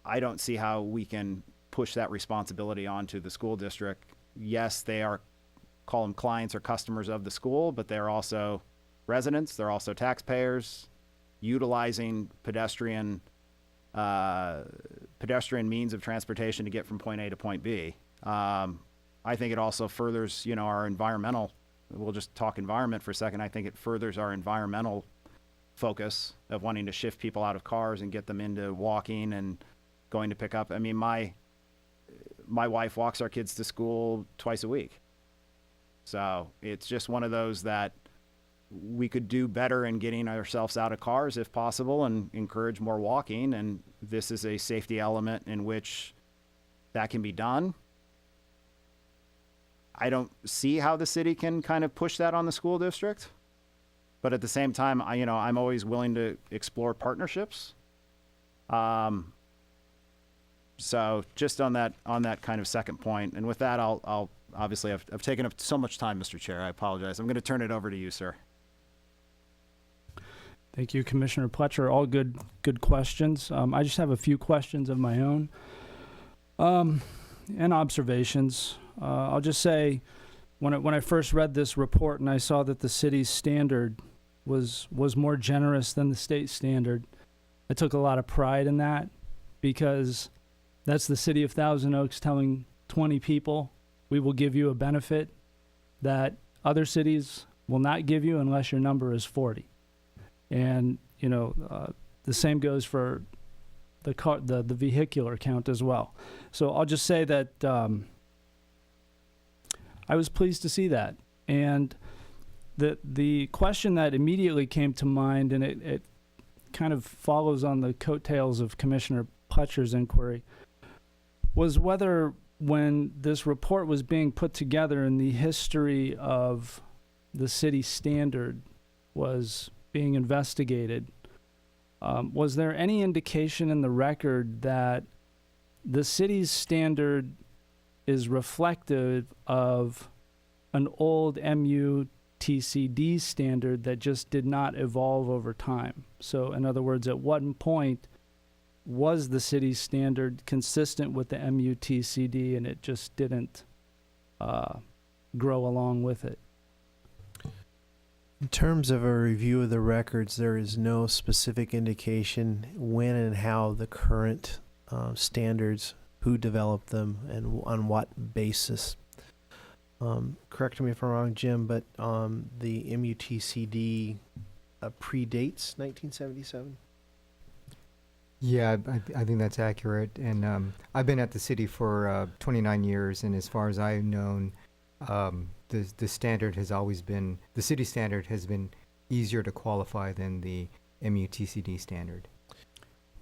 I don't see how we can push that responsibility onto the school district. Yes, they call them clients or customers of the school, but they're also residents. They're also taxpayers utilizing pedestrian means of transportation to get from point A to point B. I think it also furthers, our environmental, we'll just talk environment for a second. I think it furthers our environmental focus of wanting to shift people out of cars and get them into walking and going to pick up. I mean, my wife walks our kids to school twice a week. So it's just one of those that we could do better in getting ourselves out of cars if possible and encourage more walking. And this is a safety element in which that can be done. I don't see how the city can kind of push that on the school district, but at the same time, I'm always willing to explore partnerships. So just on that kind of second point, and with that, I'll obviously I've taken up so much time, Mr. Chair. I apologize. I'm going to turn it over to you, sir. Thank you, Commissioner Pletcher. All good questions. I just have a few questions of my own and observations. I'll just say, when I first read this report and I saw that the city's standard was more generous than the state standard, I took a lot of pride in that, because that's the city of Thousand Oaks telling 20 people, we will give you a benefit that other cities will not give you unless your number is 40. And, the same goes for the vehicular count as well. So I'll just say that I was pleased to see that. And the question that immediately came to mind, and it kind of follows on the coattails of Commissioner Pletcher's inquiry, was whether, when this report was being put together and the history of the city standard was being investigated, was there any indication in the record that the city's standard is reflective of an old MUTCD standard that just did not evolve over time? So in other words, at what point was the city's standard consistent with the MUTCD and it just didn't grow along with it? In terms of a review of the records, there is no specific indication when and how the current standards, who developed them, and on what basis. Correct me if I'm wrong, Jim, but the MUTCD predates 1977? Yeah, I think that's accurate. And I've been at the city for 29 years, and as far as I've known, the standard has always been, the city standard has been easier to qualify than the MUTCD standard.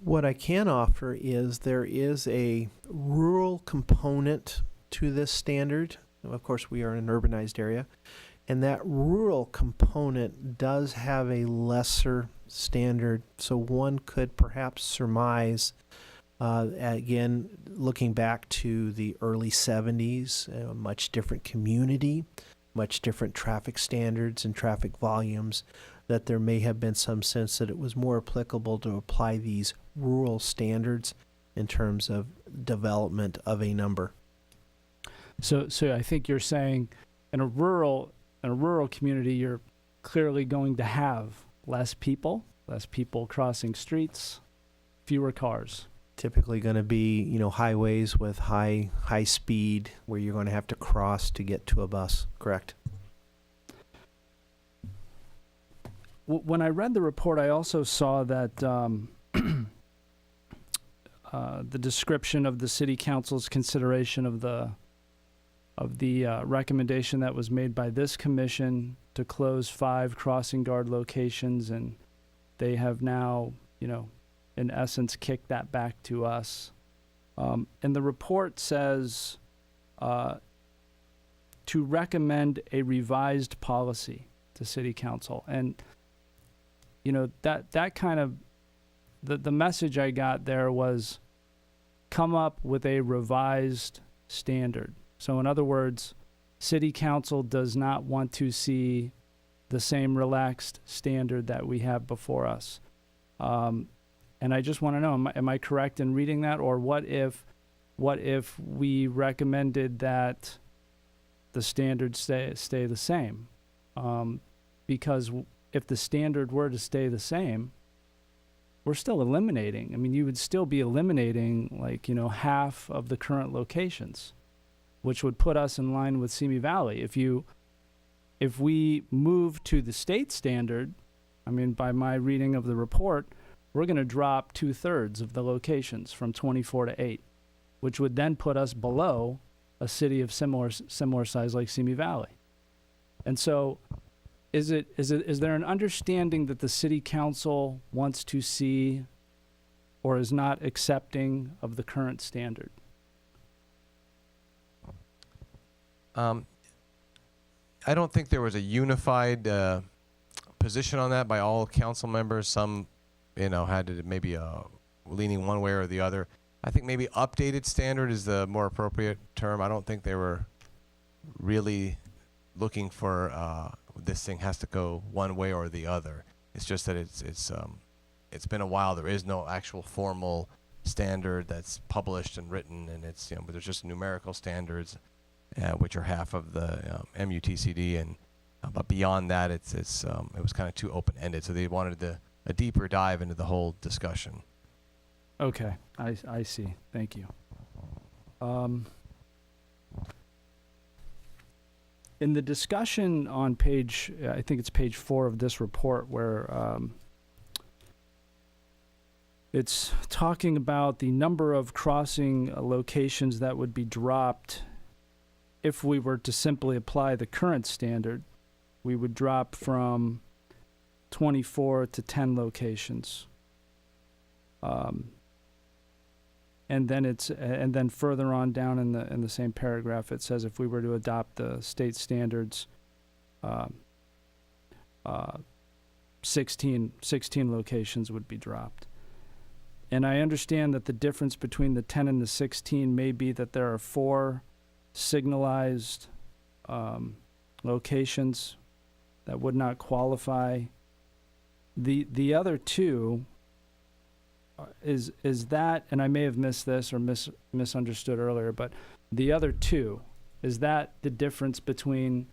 What I can offer is there is a rural component to this standard. Of course, we are in an urbanized area, and that rural component does have a lesser standard. So one could perhaps surmise, again, looking back to the early 70s, a much different community, much different traffic standards and traffic volumes, that there may have been some sense that it was more applicable to apply these rural standards in terms of development of a number. So I think you're saying in a rural community, you're clearly going to have less people crossing streets, fewer cars. Typically going to be, highways with high speed where you're going to have to cross to get to a bus, correct? When I read the report, I also saw that the description of the city council's consideration of the recommendation that was made by this commission to close 5 crossing guard locations, and they have now, in essence, kicked that back to us. And the report says to recommend a revised policy to city council. And that kind of, the message I got there was come up with a revised standard. So in other words, city council does not want to see the same relaxed standard that we have before us. And I just want to know, am I correct in reading that? Or what if we recommended that the standards stay the same? Because if the standard were to stay the same, we're still eliminating. I mean, you would still be eliminating half of the current locations, which would put us in line with Simi Valley. If we move to the state standard, I mean, by my reading of the report, we're going to drop 2/3 of the locations from 24 to 8, which would then put us below a city of similar size like Simi Valley. And so, is there an understanding that the city council wants to see or is not accepting of the current standard? I don't think there was a unified position on that by all council members. Some, had to maybe leaning one way or the other. I think maybe updated standard is the more appropriate term. I don't think they were really looking for this thing has to go one way or the other. It's just that it's been a while. There is no actual formal standard that's published and written, and it's but there's just numerical standards, which are half of the MUTCD, and but beyond that, it was kind of too open-ended. So they wanted a deeper dive into the whole discussion. Okay, I see. Thank you. In the discussion on page, I think it's page 4 of this report, where it's talking about the number of crossing locations that would be dropped if we were to simply apply the current standard. We would drop from 24 to 10 locations. And then further on down in the same paragraph, it says if we were to adopt the state standards, 16 locations would be dropped. And I understand that the difference between the 10 and the 16 may be that there are 4 signalized locations that would not qualify. The other 2 is that, and I may have missed this or misunderstood earlier, but the other 2, is that the difference between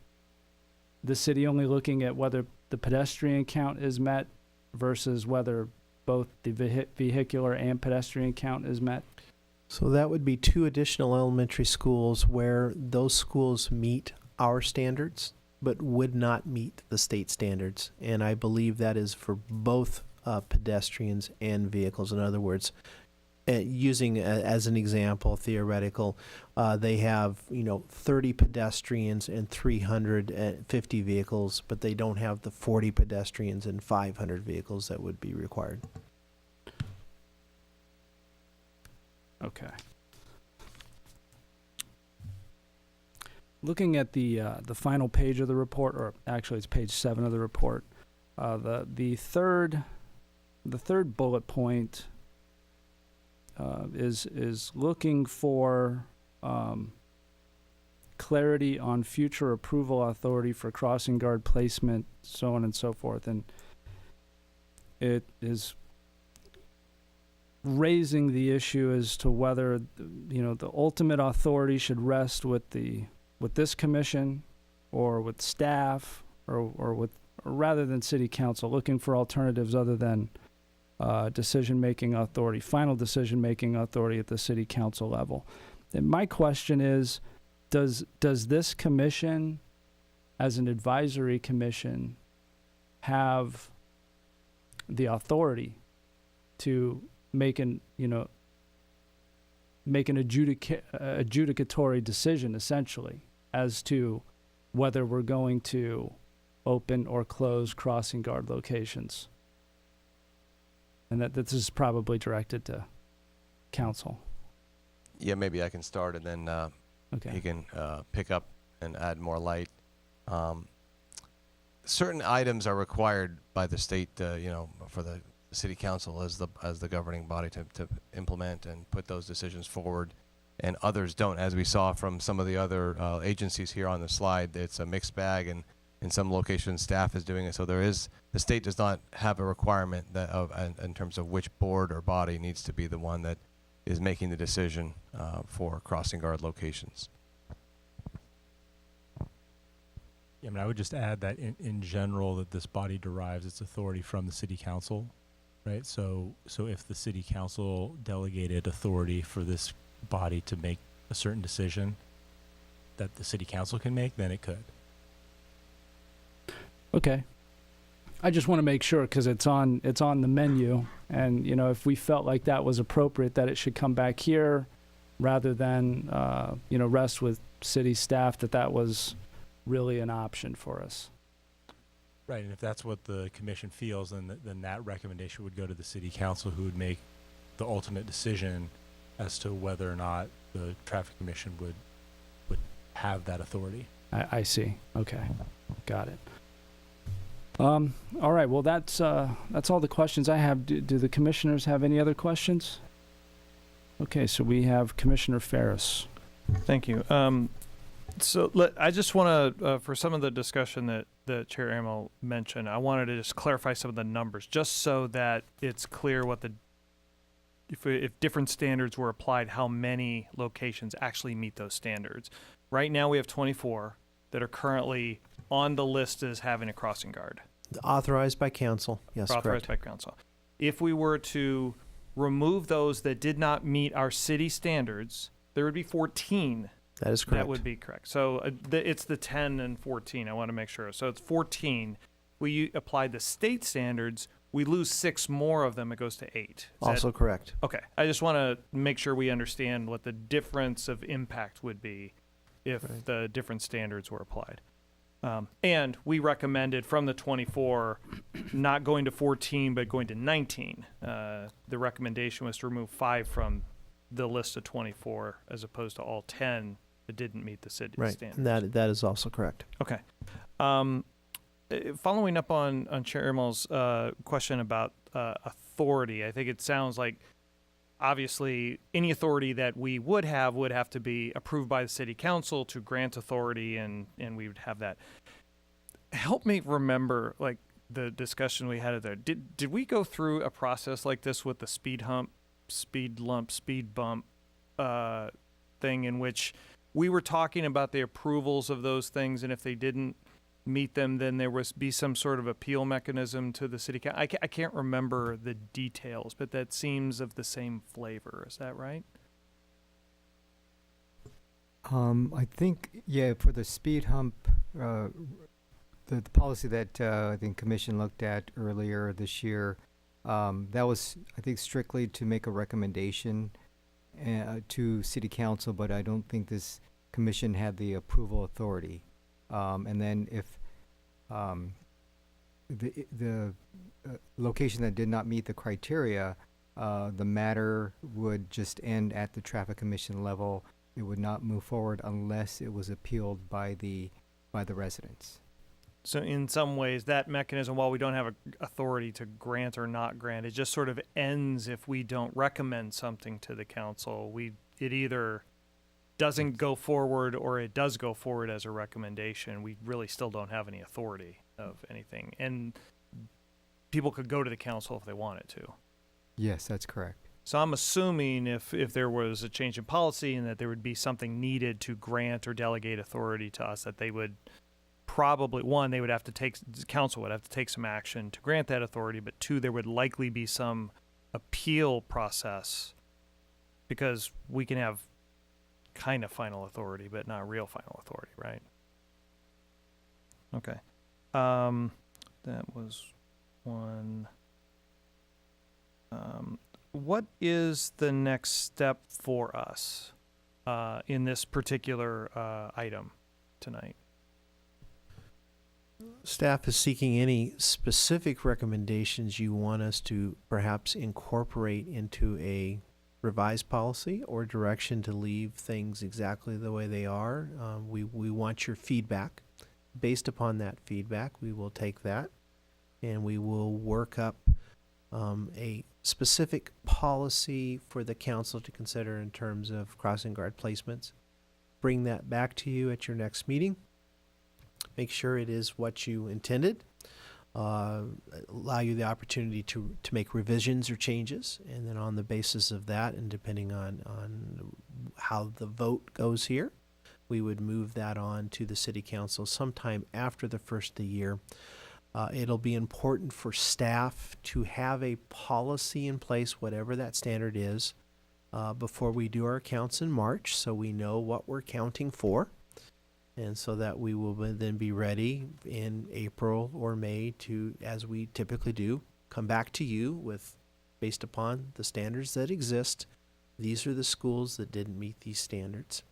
the city only looking at whether the pedestrian count is met versus whether both the vehicular and pedestrian count is met? So that would be 2 additional elementary schools where those schools meet our standards but would not meet the state standards. And I believe that is for both pedestrians and vehicles. In other words, using as an example, theoretical, they have 30 pedestrians and 350 vehicles, but they don't have the 40 pedestrians and 500 vehicles that would be required. Okay. Looking at the final page of the report, or actually it's page 7 of the report, the third bullet point is looking for clarity on future approval authority for crossing guard placement, so on and so forth, and it is raising the issue as to whether the ultimate authority should rest with this commission or with staff or rather than city council, looking for alternatives other than decision-making authority, final decision-making authority at the city council level. And my question is, does this commission, as an advisory commission, have the authority to make an adjudicatory decision, essentially, as to whether we're going to open or close crossing guard locations? And that this is probably directed to council. Yeah, maybe I can start and then he Okay. can pick up and add more light. Certain items are required by the state, for the city council as the governing body to implement and put those decisions forward, and others don't. As we saw from some of the other agencies here on the slide, it's a mixed bag, and in some locations staff is doing it. So the state does not have a requirement in terms of which board or body needs to be the one that is making the decision for crossing guard locations. Yeah, I mean, I would just add that in general that this body derives its authority from the city council, right? So if the city council delegated authority for this body to make a certain decision that the city council can make, then it could. Okay. I just want to make sure, because it's on the menu, and if we felt like that was appropriate, that it should come back here rather than rest with city staff, that was really an option for us. Right, and if that's what the commission feels, then that recommendation would go to the city council, who would make the ultimate decision as to whether or not the traffic commission would have that authority. I see. Okay, got it. All right. Well, that's all the questions I have. Do the commissioners have any other questions? Okay, so we have Commissioner Ferris. Thank you. I just want to, for some of the discussion that Chair Amo mentioned, I wanted to just clarify some of the numbers, just so that it's clear what if different standards were applied, how many locations actually meet those standards. Right now, we have 24 that are currently on the list as having a crossing guard. Authorized by council. Yes, Authorized correct. by council. If we were to remove those that did not meet our city standards, there would be 14. That is correct. That would be correct. So it's the 10 and 14. I want to make sure. So it's 14. We apply the state standards. We lose 6 more of them. It goes to 8. Also correct. Okay. I just want to make sure we understand what the difference of impact would be if the different standards were applied. And we recommended from the 24 not going to 14, but going to 19. The recommendation was to remove 5 from the list of 24 as opposed to all 10 that didn't meet the city standards. That is also correct. Okay. Following up on Chair Irmel's question about authority, I think it sounds like obviously any authority that we would have to be approved by the city council to grant authority, and we would have that. Help me remember like the discussion we had there. Did we go through a process like this with the speed bump thing, in which we were talking about the approvals of those things, and if they didn't meet them, then there was be some sort of appeal mechanism to the city council? I can't remember the details, but that seems of the same flavor. Is that right? I think, yeah, for the speed hump, the policy that I think Commission looked at earlier this year, that was, I think, strictly to make a recommendation to City Council, but I don't think this Commission had the approval authority. And then if the location that did not meet the criteria, the matter would just end at the Traffic Commission level. It would not move forward unless it was appealed by the residents. So in some ways, that mechanism, while we don't have authority to grant or not grant, it just sort of ends if we don't recommend something to the council. It either doesn't go forward or it does go forward as a recommendation. We really still don't have any authority of anything. And people could go to the council if they wanted to. Yes, that's correct. So I'm assuming if there was a change in policy and that there would be something needed to grant or delegate authority to us, that they would probably, one, they would have to take, council would have to take some action to grant that authority, but two, there would likely be some appeal process, because we can have kind of final authority, but not real final authority, right? Okay. That was one. What is the next step for us in this particular item tonight? Staff is seeking any specific recommendations you want us to perhaps incorporate into a revised policy, or direction to leave things exactly the way they are. We want your feedback. Based upon that feedback, we will take that and we will work up a specific policy for the council to consider in terms of crossing guard placements. Bring that back to you at your next meeting. Make sure it is what you intended. Allow you the opportunity to make revisions or changes, and then on the basis of that, and depending on how the vote goes here, we would move that on to the city council sometime after the first of the year. It'll be important for staff to have a policy in place, whatever that standard is, before we do our accounts in March, so we know what we're counting for. And so that we will then be ready in April or May to, as we typically do, come back to you with, based upon the standards that exist, these are the schools that didn't meet these standards.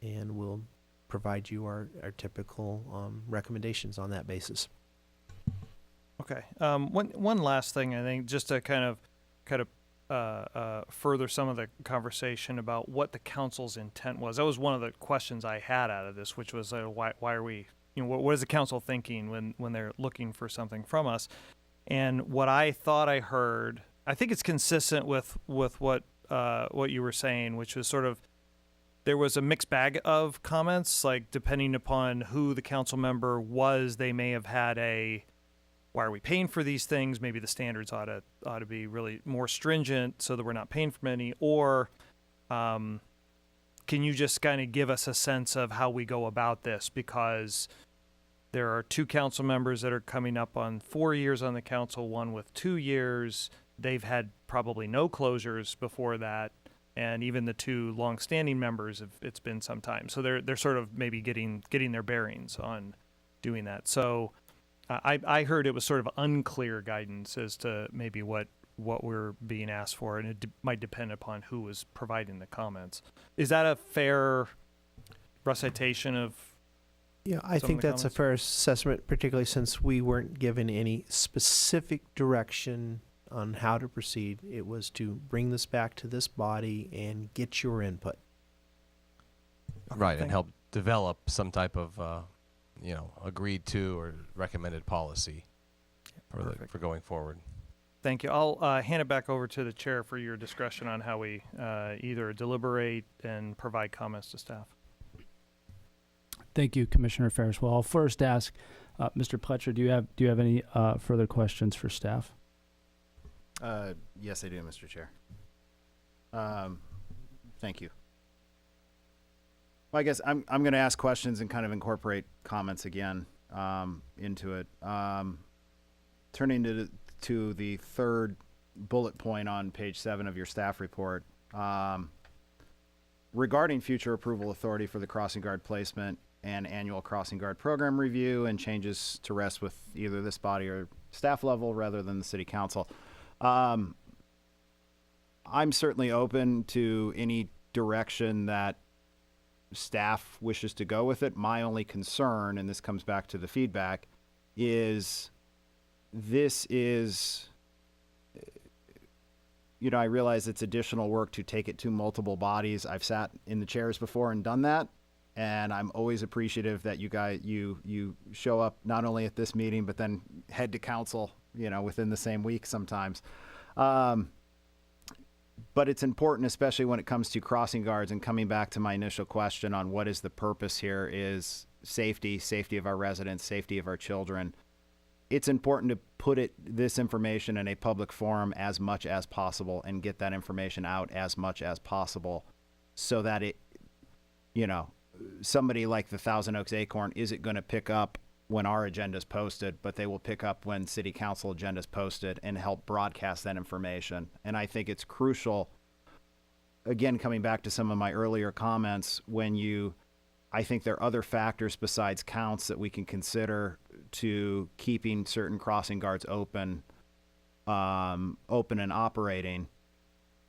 And we'll provide you our typical recommendations on that basis. Okay. One last thing, I think, just to kind of further some of the conversation about what the council's intent was. That was one of the questions I had out of this, which was why are we, what is the council thinking when they're looking for something from us? And what I thought I heard, I think it's consistent with what you were saying, which was sort of, there was a mixed bag of comments, like depending upon who the council member was, they may have had why are we paying for these things? Maybe the standards ought to be really more stringent so that we're not paying for many. Or can you just kind of give us a sense of how we go about this? Because there are two council members that are coming up on 4 years on the council, one with 2 years. They've had probably no closures before that. And even the two longstanding members, it's been some time. So they're sort of maybe getting their bearings on doing that. So I heard it was sort of unclear guidance as to maybe what we're being asked for, and it might depend upon who was providing the comments. Is that a fair recitation of? Yeah, I think that's a fair assessment, particularly since we weren't given any specific direction on how to proceed. It was to bring this back to this body and get your input. Right, and help develop some type of agreed to or recommended policy for going forward. Thank you. I'll hand it back over to the chair for your discretion on how we either deliberate and provide comments to staff. Thank you, Commissioner Ferris. Well, I'll first ask Mr. Pletcher, do you have any further questions for staff? Yes, I do, Mr. Chair. Thank you. Well, I guess I'm going to ask questions and kind of incorporate comments again into it. Turning to the third bullet point on page 7 of your staff report, regarding future approval authority for the crossing guard placement and annual crossing guard program review and changes to rest with either this body or staff level rather than the city council. I'm certainly open to any direction that staff wishes to go with it. My only concern, and this comes back to the feedback, is I realize it's additional work to take it to multiple bodies. I've sat in the chairs before and done that, and I'm always appreciative that you show up not only at this meeting but then head to council, within the same week sometimes. But it's important, especially when it comes to crossing guards, and coming back to my initial question on what is the purpose here is safety of our residents, safety of our children. It's important to put this information in a public forum as much as possible and get that information out as much as possible so that somebody like the Thousand Oaks Acorn isn't going to pick up when our agenda is posted, but they will pick up when city council agenda is posted and help broadcast that information. And I think it's crucial, again, coming back to some of my earlier comments, I think there are other factors besides counts that we can consider to keeping certain crossing guards open and operating.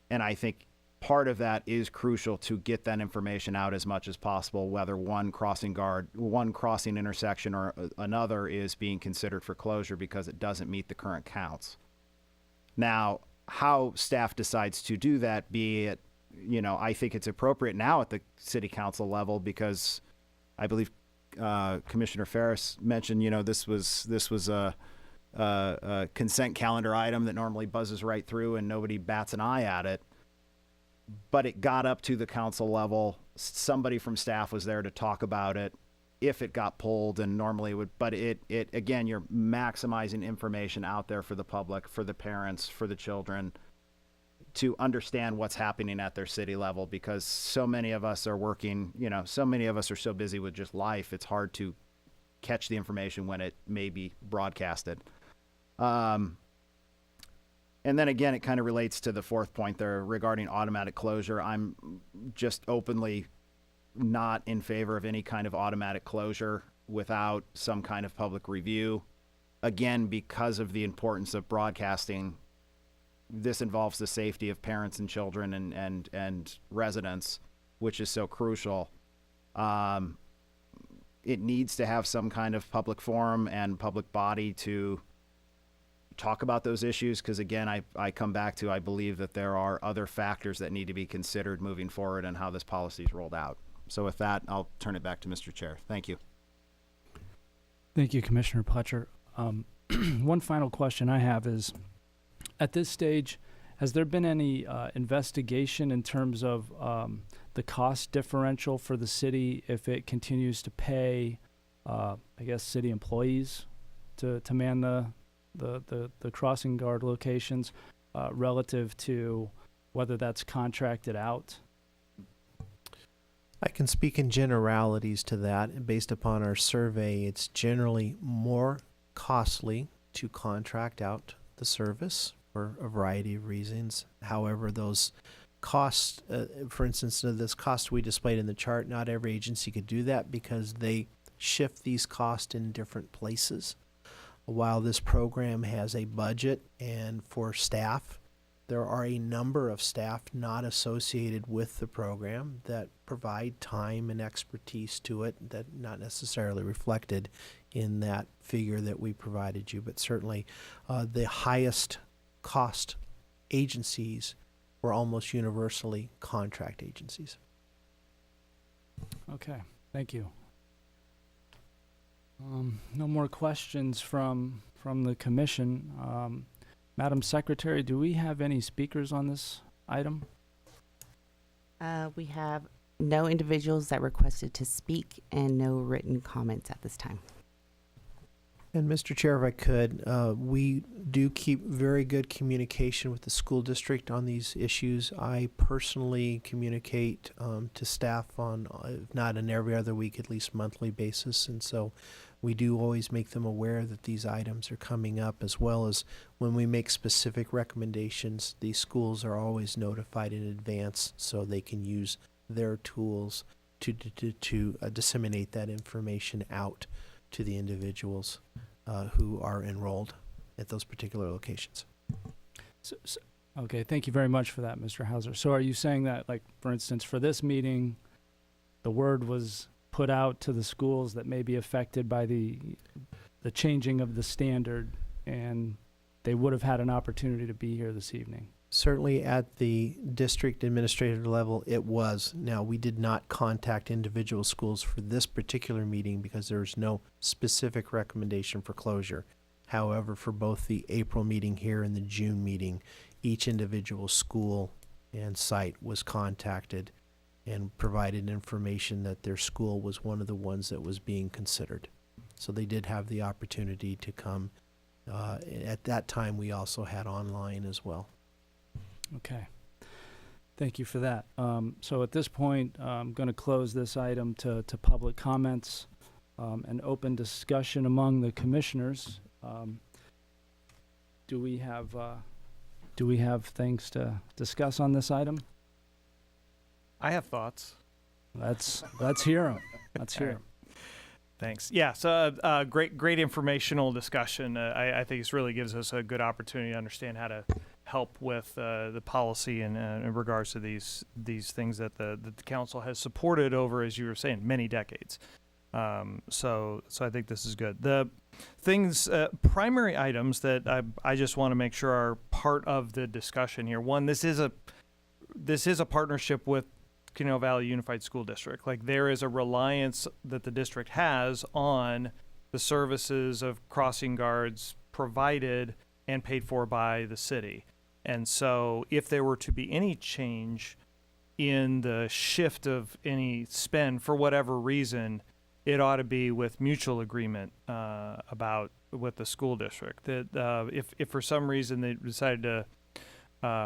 And I think part of that is crucial to get that information out as much as possible, whether one crossing intersection or another is being considered for closure because it doesn't meet the current counts. Now, how staff decides to do that, be it, I think it's appropriate now at the city council level, because I believe Commissioner Ferris mentioned, this was a consent calendar item that normally buzzes right through and nobody bats an eye at it. But it got up to the council level. Somebody from staff was there to talk about it if it got pulled, and normally it would, but it again, you're maximizing information out there for the public, for the parents, for the children, to understand what's happening at their city level, because so many of us are working, so many of us are so busy with just life, it's hard to catch the information when it may be broadcasted. And then again, it kind of relates to the fourth point there regarding automatic closure. I'm just openly not in favor of any kind of automatic closure without some kind of public review. Again, because of the importance of broadcasting, this involves the safety of parents and children and residents, which is so crucial. It needs to have some kind of public forum and public body to talk about those issues, because again, I come back to, I believe that there are other factors that need to be considered moving forward and how this policy is rolled out. So with that, I'll turn it back to Mr. Chair. Thank you. Thank you, Commissioner Pletcher. One final question I have is, at this stage, has there been any investigation in terms of the cost differential for the city if it continues to pay, city employees to man the crossing guard locations relative to whether that's contracted out? I can speak in generalities to that. And based upon our survey, it's generally more costly to contract out the service for a variety of reasons. However, those costs, for instance, this cost we displayed in the chart, not every agency could do that because they shift these costs in different places. While this program has a budget, and for staff, there are a number of staff not associated with the program that provide time and expertise to it that not necessarily reflected in that figure that we provided you, but certainly the highest cost agencies were almost universally contract agencies. Okay, thank you. No more questions from the commission. Madam Secretary, do we have any speakers on this item? We have no individuals that requested to speak and no written comments at this time. And Mr. Chair, if I could, we do keep very good communication with the school district on these issues. I personally communicate to staff on, if not an every other week, at least monthly basis. And so we do always make them aware that these items are coming up, as well as when we make specific recommendations, these schools are always notified in advance so they can use their tools to disseminate that information out to the individuals who are enrolled at those particular locations. Okay, thank you very much for that, Mr. Hauser. So are you saying that, like, for instance, for this meeting, the word was put out to the schools that may be affected by the changing of the standard, and they would have had an opportunity to be here this evening? Certainly at the district administrative level, it was. Now, we did not contact individual schools for this particular meeting because there's no specific recommendation for closure. However, for both the April meeting here and the June meeting, each individual school and site was contacted and provided information that their school was one of the ones that was being considered. So they did have the opportunity to come. At that time, we also had online as well. Okay. Thank you for that. So at this point, I'm going to close this item to public comments. an open discussion among the commissioners. Do we have things to discuss on this item? I have thoughts. Let's hear them. Let's hear 'em. Thanks. Yeah, so great informational discussion. I think this really gives us a good opportunity to understand how to help with the policy in regards to these things that the council has supported over, as you were saying, many decades. So I think this is good. The things, primary items that I just want to make sure are part of the discussion here. One, this is a partnership with Canal Valley Unified School District. Like, there is a reliance that the district has on the services of crossing guards provided and paid for by the city. And so if there were to be any change in the shift of any spend for whatever reason, it ought to be with mutual agreement with the school district. That if for some reason they decided to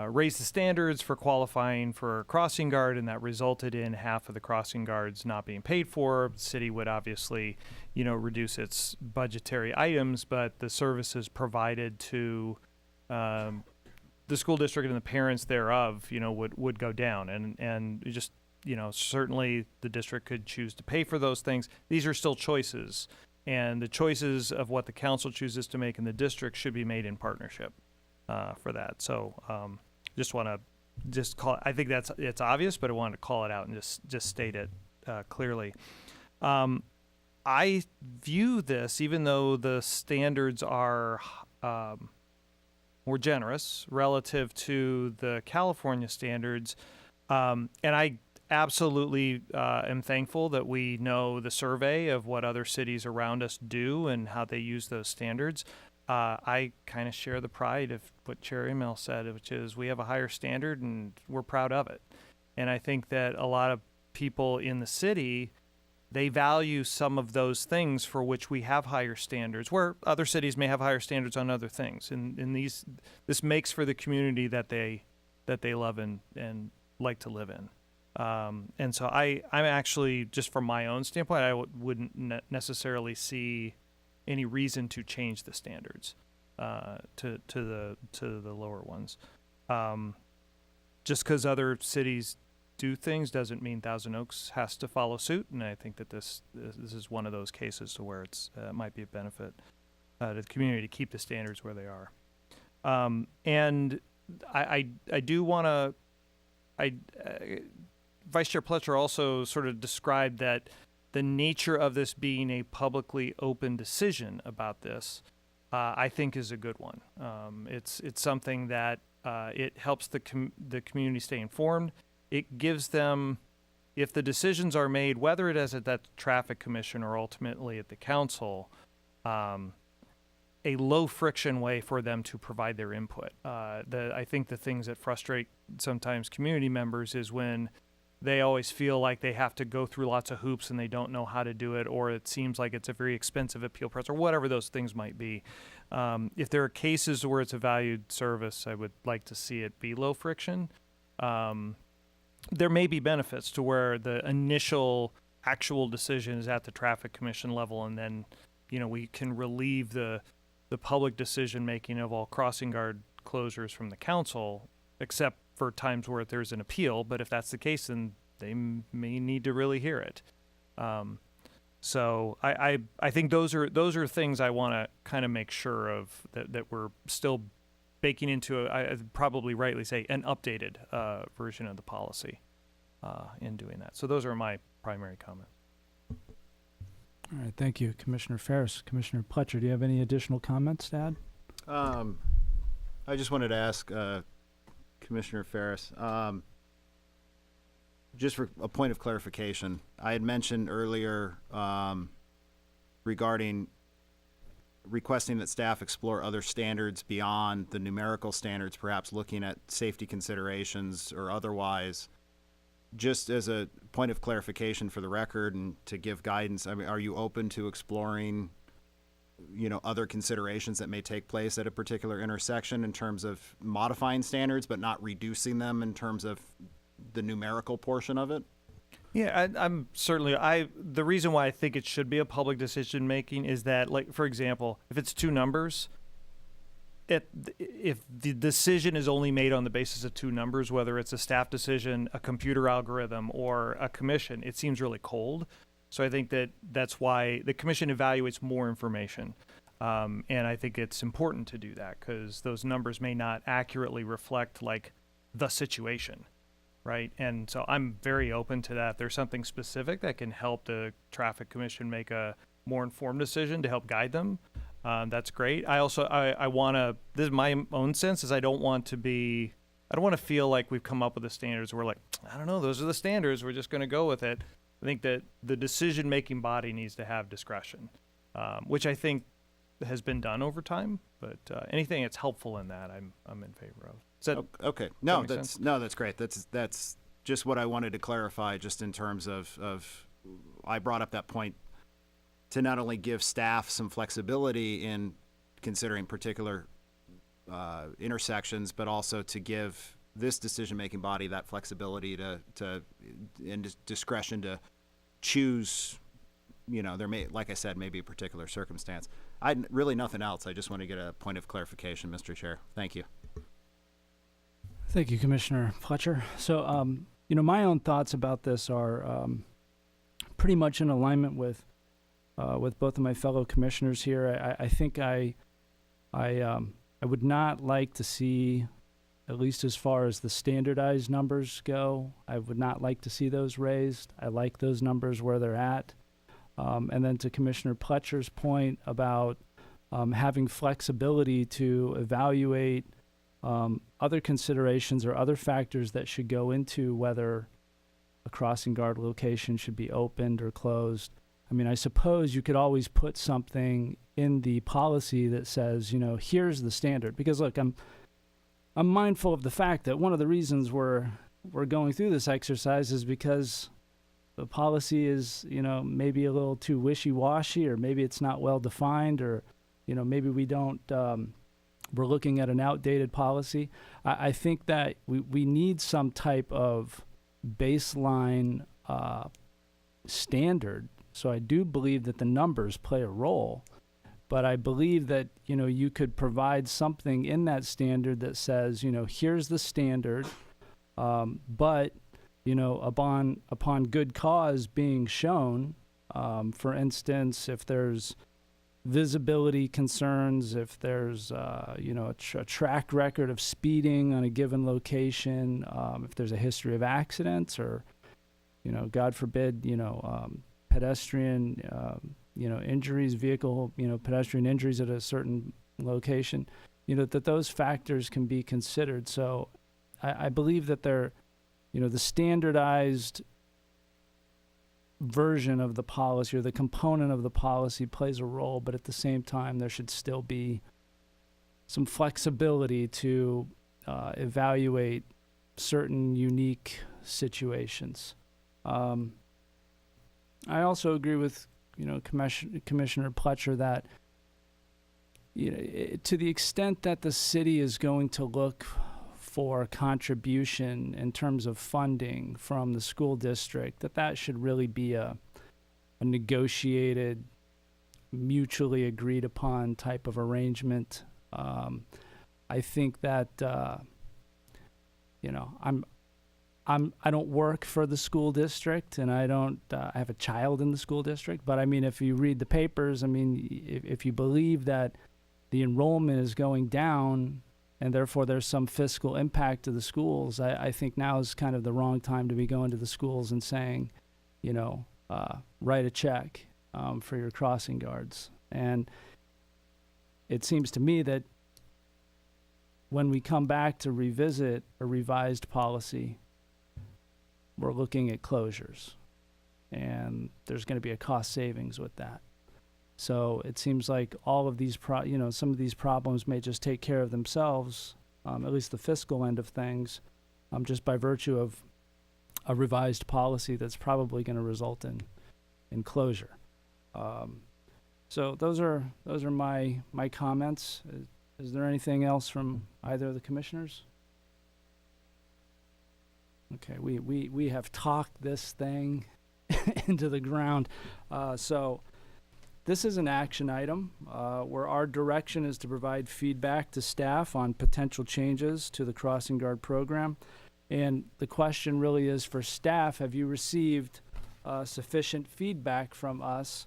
raise the standards for qualifying for a crossing guard, and that resulted in half of the crossing guards not being paid for, the city would obviously, reduce its budgetary items, but the services provided to the school district and the parents thereof, would go down, and just, certainly the district could choose to pay for those things. These are still choices, and the choices of what the council chooses to make in the district should be made in partnership. For that. So just want to call it, I think it's obvious, but I wanted to call it out and just state it clearly. I view this, even though the standards are more generous relative to the California standards, and I absolutely am thankful that we know the survey of what other cities around us do and how they use those standards. I kind of share the pride of what Cherry Mill said, which is we have a higher standard and we're proud of it. And I think that a lot of people in the city, they value some of those things for which we have higher standards, where other cities may have higher standards on other things. And this makes for the community that they love and like to live in. And so I'm actually, just from my own standpoint, I wouldn't necessarily see any reason to change the standards to the lower ones. Just because other cities do things doesn't mean Thousand Oaks has to follow suit, and I think that this is one of those cases to where it's might be a benefit to the community to keep the standards where they are. And I do want to. Vice Chair Pletcher also sort of described that the nature of this being a publicly open decision about this, I think, is a good one. It's something that it helps the community stay informed. It gives them, if the decisions are made, whether it is at that traffic commission or ultimately at the council, a low friction way for them to provide their input. I think the things that frustrate sometimes community members is when they always feel like they have to go through lots of hoops and they don't know how to do it, or it seems like it's a very expensive appeal process, or whatever those things might be. If there are cases where it's a valued service, I would like to see it be low friction. There may be benefits to where the initial actual decision is at the traffic commission level, and then, we can relieve the public decision making of all crossing guard closures from the council, except for times where there's an appeal. But if that's the case, then they may need to really hear it. So I think those are things I want to kind of make sure of that we're still baking into I'd probably rightly say an updated version of the policy in doing that. So those are my primary comments. All right, thank you, Commissioner Ferris. Commissioner Pletcher, do you have any additional comments to add? I just wanted to ask Commissioner Ferris, just for a point of clarification, I had mentioned earlier regarding requesting that staff explore other standards beyond the numerical standards, perhaps looking at safety considerations or otherwise. Just as a point of clarification for the record and to give guidance, I mean, are you open to exploring, other considerations that may take place at a particular intersection in terms of modifying standards, but not reducing them in terms of the numerical portion of it? Yeah, I'm certainly. The reason why I think it should be a public decision making is that, like, for example, if it's two numbers, if the decision is only made on the basis of two numbers, whether it's a staff decision, a computer algorithm, or a commission, it seems really cold. So I think that's why the commission evaluates more information. And I think it's important to do that because those numbers may not accurately reflect like the situation, right? And so I'm very open to that. If there's something specific that can help the traffic commission make a more informed decision to help guide them. That's great. I also, I want to, this is my own sense is I don't want to feel like we've come up with the standards. We're like, I don't know, those are the standards. We're just going to go with it. I think that the decision-making body needs to have discretion, which I think has been done over time. But anything that's helpful in that, I'm in favor of. Okay. No, that's great. That's just what I wanted to clarify, just in terms of I brought up that point to not only give staff some flexibility in considering particular intersections, but also to give this decision-making body that flexibility and discretion to choose. There may, like I said, maybe a particular circumstance. Really nothing else. I just want to get a point of clarification, Mr. Chair. Thank you. Thank you, Commissioner Fletcher. So, my own thoughts about this are pretty much in alignment with both of my fellow commissioners here. I think I would not like to see, at least as far as the standardized numbers go, I would not like to see those raised. I like those numbers where they're at. And then to Commissioner Pletcher's point about having flexibility to evaluate other considerations or other factors that should go into whether a crossing guard location should be opened or closed. I mean, I suppose you could always put something in the policy that says, here's the standard. Because look, I'm mindful of the fact that one of the reasons we're going through this exercise is because the policy is, maybe a little too wishy-washy, or maybe it's not well defined, or, maybe we don't, we're looking at an outdated policy. I think that we need some type of baseline standard. So I do believe that the numbers play a role, but I believe that, you could provide something in that standard that says, here's the standard, but, upon good cause being shown, for instance, if there's visibility concerns, if there's, a track record of speeding on a given location, if there's a history of accidents or, God forbid, pedestrian, injuries, pedestrian injuries at a certain location, that those factors can be considered. So I believe that they're, the standardized version of the policy or the component of the policy plays a role, but at the same time, there should still be some flexibility to evaluate certain unique situations. I also agree with, Commissioner Pletcher that, to the extent that the city is going to look for contribution in terms of funding from the school district, that should really be a negotiated, mutually agreed upon type of arrangement. I think that, I don't work for the school district, and I don't. I have a child in the school district. But I mean, if you read the papers, if you believe that the enrollment is going down, and therefore there's some fiscal impact to the schools, I think now is kind of the wrong time to be going to the schools and saying, write a check for your crossing guards. And it seems to me that when we come back to revisit a revised policy, we're looking at closures, and there's going to be a cost savings with that. So it seems like all of these, some of these problems may just take care of themselves, at least the fiscal end of things, just by virtue of a revised policy that's probably going to result in closure. So those are my comments. Is there anything else from either of the commissioners? Okay, we have talked this thing into the ground. So this is an action item where our direction is to provide feedback to staff on potential changes to the crossing guard program. And the question really is for staff, have you received sufficient feedback from us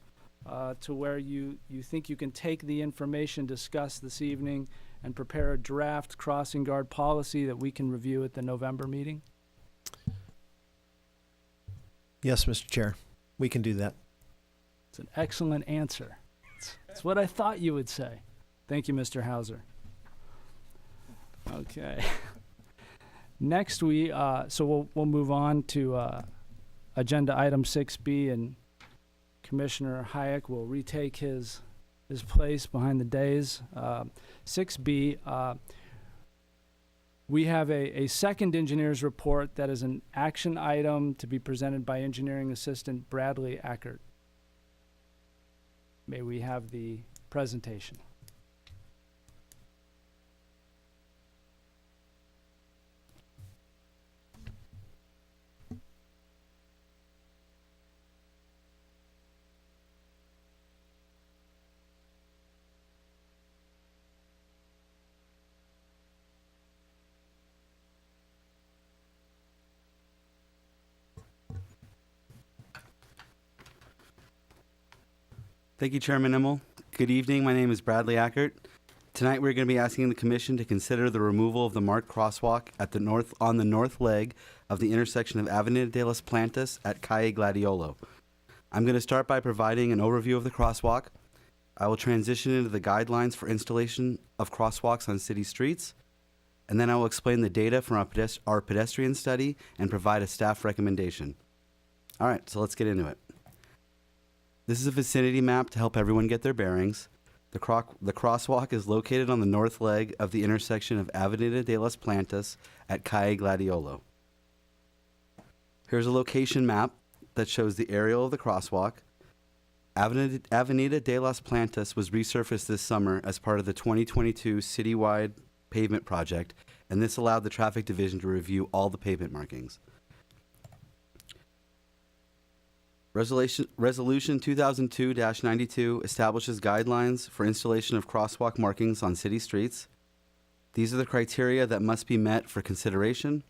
to where you think you can take the information discussed this evening and prepare a draft crossing guard policy that we can review at the November meeting? Yes, Mr. Chair, we can do that. It's an excellent answer. It's what I thought you would say. Thank you, Mr. Hauser. Okay. Next, so we'll move on to agenda item 6B, and Commissioner Hayek will retake his place behind the dais. 6B, we have a second engineer's report that is an action item to be presented by Engineering Assistant Bradley Ackert. May we have the presentation? Thank you, Chairman Immel. Good evening. My name is Bradley Ackert. Tonight we're going to be asking the Commission to consider the removal of the marked crosswalk on the north leg of the intersection of Avenida de las Plantas at Calle Gladiolo. I'm going to start by providing an overview of the crosswalk. I will transition into the guidelines for installation of crosswalks on city streets, and then I will explain the data from our pedestrian study and provide a staff recommendation. All right, so let's get into it. This is a vicinity map to help everyone get their bearings. The crosswalk is located on the north leg of the intersection of Avenida de las Plantas at Calle Gladiolo. Here's a location map that shows the aerial of the crosswalk. Avenida de las Plantas was resurfaced this summer as part of the 2022 citywide pavement project, and this allowed the traffic division to review all the pavement markings. Resolution 2002-92 establishes guidelines for installation of crosswalk markings on city streets. These are the criteria that must be met for consideration.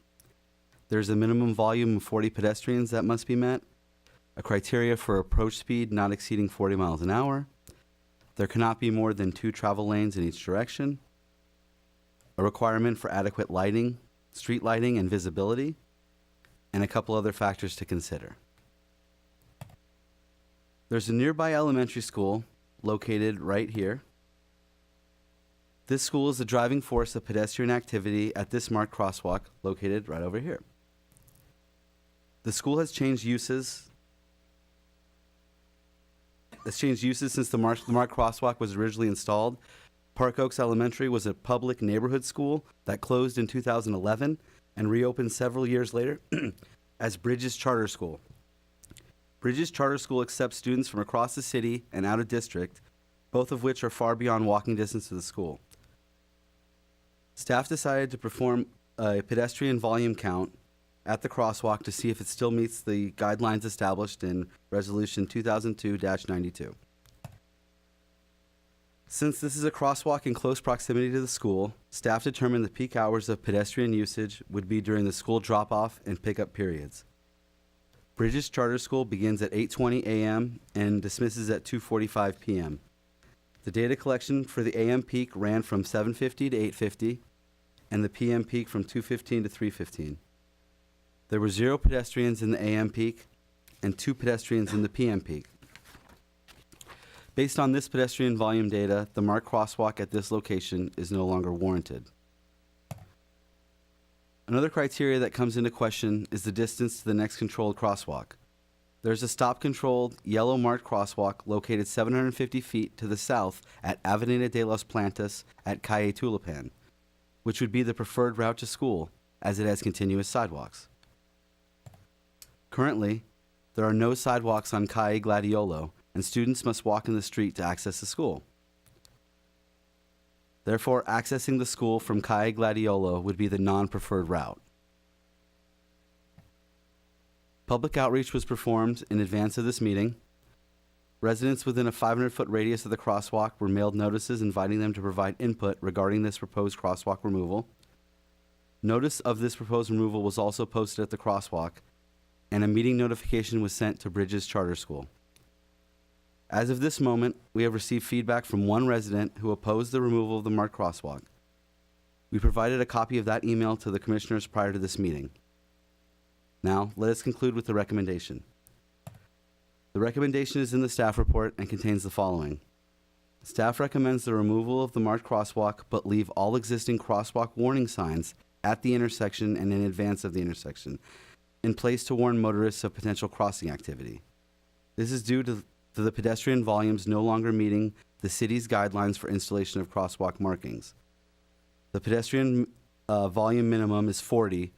There's a minimum volume of 40 pedestrians that must be met, a criteria for approach speed not exceeding 40 miles an hour. There cannot be more than 2 travel lanes in each direction, a requirement for adequate lighting, street lighting, and visibility, and a couple other factors to consider. There's a nearby elementary school located right here. This school is the driving force of pedestrian activity at this marked crosswalk located right over here. The school has changed uses. Since the marked crosswalk was originally installed. Park Oaks Elementary was a public neighborhood school that closed in 2011 and reopened several years later as Bridges Charter School. Bridges Charter School accepts students from across the city and out of district, both of which are far beyond walking distance to the school. Staff decided to perform a pedestrian volume count at the crosswalk to see if it still meets the guidelines established in Resolution 2002-92. Since this is a crosswalk in close proximity to the school, staff determined the peak hours of pedestrian usage would be during the school drop-off and pickup periods. Bridges Charter School begins at 8:20 a.m. and dismisses at 2:45 p.m. The data collection for the a.m. peak ran from 7:50 to 8:50, and the p.m. peak from 2:15 to 3:15. There were 0 pedestrians in the a.m. peak and 2 pedestrians in the p.m. peak. Based on this pedestrian volume data, the marked crosswalk at this location is no longer warranted. Another criteria that comes into question is the distance to the next controlled crosswalk. There's a stop-controlled, yellow marked crosswalk located 750 feet to the south at Avenida de las Plantas at Calle Tulipan, which would be the preferred route to school, as it has continuous sidewalks. Currently, there are no sidewalks on Calle Gladiolo, and students must walk in the street to access the school. Therefore, accessing the school from Calle Gladiolo would be the non-preferred route. Public outreach was performed in advance of this meeting. Residents within a 500-foot radius of the crosswalk were mailed notices inviting them to provide input regarding this proposed crosswalk removal. Notice of this proposed removal was also posted at the crosswalk, and a meeting notification was sent to Bridges Charter School. As of this moment, we have received feedback from one resident who opposed the removal of the marked crosswalk. We provided a copy of that email to the commissioners prior to this meeting. Now, let us conclude with the recommendation. The recommendation is in the staff report and contains the following. Staff recommends the removal of the marked crosswalk, but leave all existing crosswalk warning signs at the intersection and in advance of the intersection in place to warn motorists of potential crossing activity. This is due to the pedestrian volumes no longer meeting the city's guidelines for installation of crosswalk markings. The pedestrian volume minimum is 40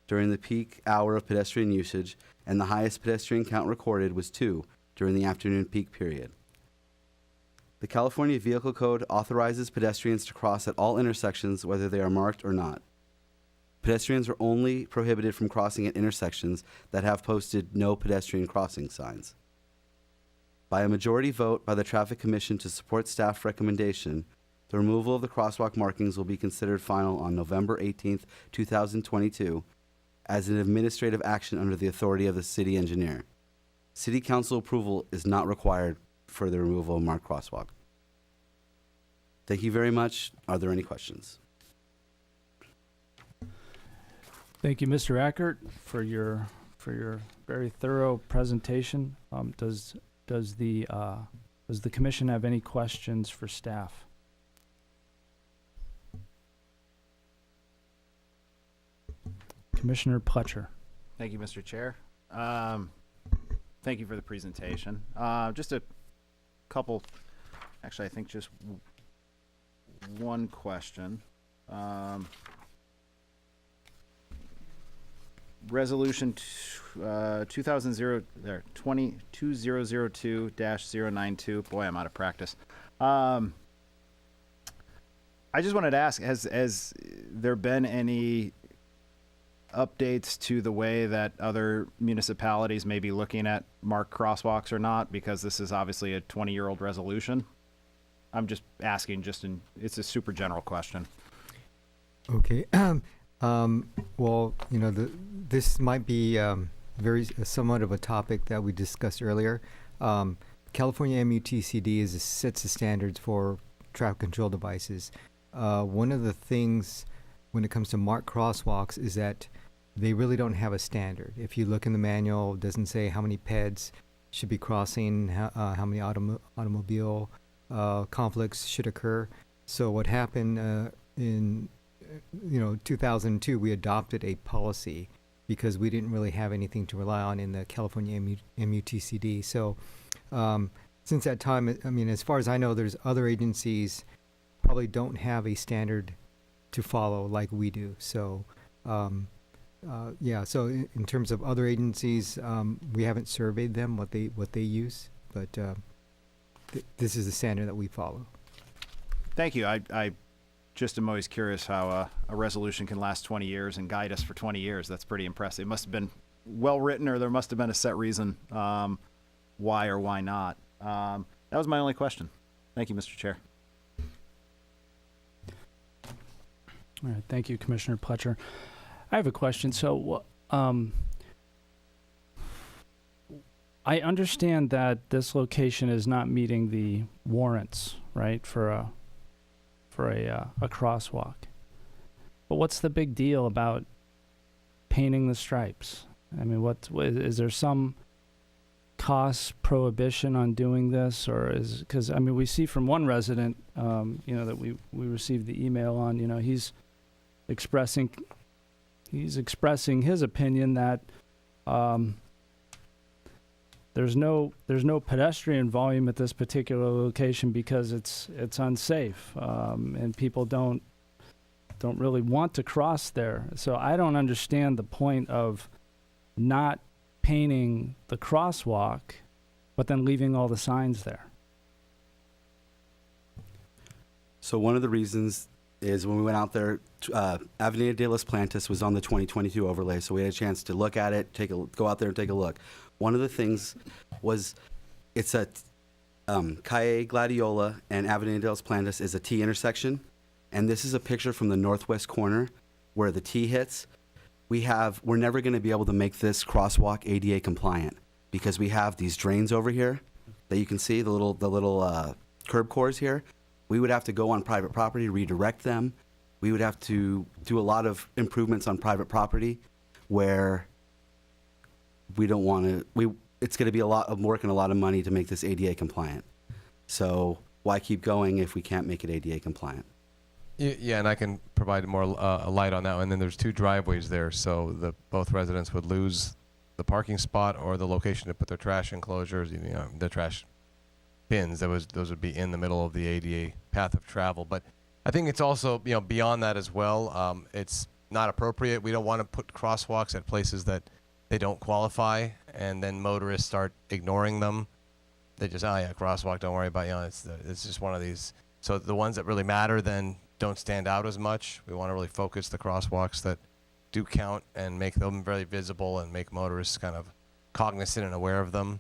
during the peak hour of pedestrian usage, and the highest pedestrian count recorded was 2 during the afternoon peak period. The California Vehicle Code authorizes pedestrians to cross at all intersections whether they are marked or not. Pedestrians are only prohibited from crossing at intersections that have posted no pedestrian crossing signs. By a majority vote by the Traffic Commission to support staff recommendation, the removal of the crosswalk markings will be considered final on November 18th, 2022, as an administrative action under the authority of the city engineer. City Council approval is not required for the removal of marked crosswalk. Thank you very much. Are there any questions? Thank you, Mr. Ackert, for your very thorough presentation. Does the commission have any questions for staff? Commissioner Pletcher. Thank you, Mr. Chair. Thank you for the presentation. Just a couple, actually, I think just one question. Resolution 2002-092. Boy, I'm out of practice. I just wanted to ask, has there been any updates to the way that other municipalities may be looking at marked crosswalks or not? Because this is obviously a 20-year-old resolution. I'm just asking, it's a super general question. Okay. Well, this might be somewhat of a topic that we discussed earlier. California MUTCD sets the standards for traffic control devices. One of the things when it comes to marked crosswalks is that they really don't have a standard. If you look in the manual, it doesn't say how many PEDs should be crossing, how many automobile conflicts should occur. So what happened in 2002, we adopted a policy because we didn't really have anything to rely on in the California MUTCD. So since that time, as far as I know, there's other agencies probably don't have a standard to follow like we do. So so in terms of other agencies, we haven't surveyed them what they use, but this is the standard that we follow. Thank you. I just am always curious how a resolution can last 20 years and guide us for 20 years. That's pretty impressive. It must have been well written, or there must have been a set reason why or why not. That was my only question. Thank you, Mr. Chair. All right, thank you, Commissioner Pletcher. I have a question. So, I understand that this location is not meeting the warrants, right, for a crosswalk. But what's the big deal about painting the stripes? I mean, is there some cost prohibition on doing this, or because we see from one resident, that we received the email on, he's expressing his opinion that there's no pedestrian volume at this particular location because it's unsafe, and people don't really want to cross there. So I don't understand the point of not painting the crosswalk, but then leaving all the signs there. So one of the reasons is when we went out there, Avenida de los Plantas was on the 2022 overlay, so we had a chance to look at it, go out there and take a look. One of the things was it's a Calle Gladiola and Avenida de los Plantas is a T intersection, and this is a picture from the northwest corner where the T hits. We're never going to be able to make this crosswalk ADA compliant because we have these drains over here that you can see, the little curb cores here. We would have to go on private property, redirect them. We would have to do a lot of improvements on private property where we don't want to, it's going to be a lot of work and a lot of money to make this ADA compliant. So why keep going if we can't make it ADA compliant? Yeah, and I can provide more light on that one. And then there's 2 driveways there, so both residents would lose the parking spot or the location to put their trash enclosures, the trash bins. Those would be in the middle of the ADA path of travel. But I think it's also beyond that as well. It's not appropriate. We don't want to put crosswalks at places that they don't qualify, and then motorists start ignoring them. They just, oh yeah, crosswalk, don't worry about it. It's just one of these. So the ones that really matter then don't stand out as much. We want to really focus the crosswalks that do count and make them very visible and make motorists kind of cognizant and aware of them.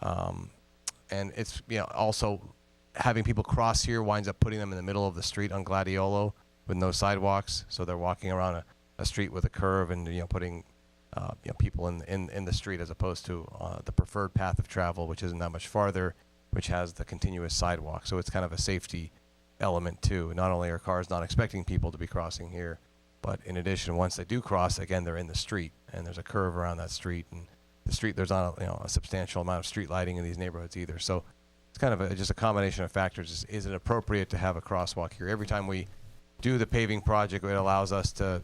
And it's also having people cross here winds up putting them in the middle of the street on Gladiolo with no sidewalks, so they're walking around a street with a curve and putting people in the street as opposed to the preferred path of travel, which isn't that much farther, which has the continuous sidewalk. So it's kind of a safety element too. Not only are cars not expecting people to be crossing here, but in addition, once they do cross, again, they're in the street, and there's a curve around that street, and the street, there's not a substantial amount of street lighting in these neighborhoods either. So it's kind of just a combination of factors. Is it appropriate to have a crosswalk here? Every time we do the paving project, it allows us to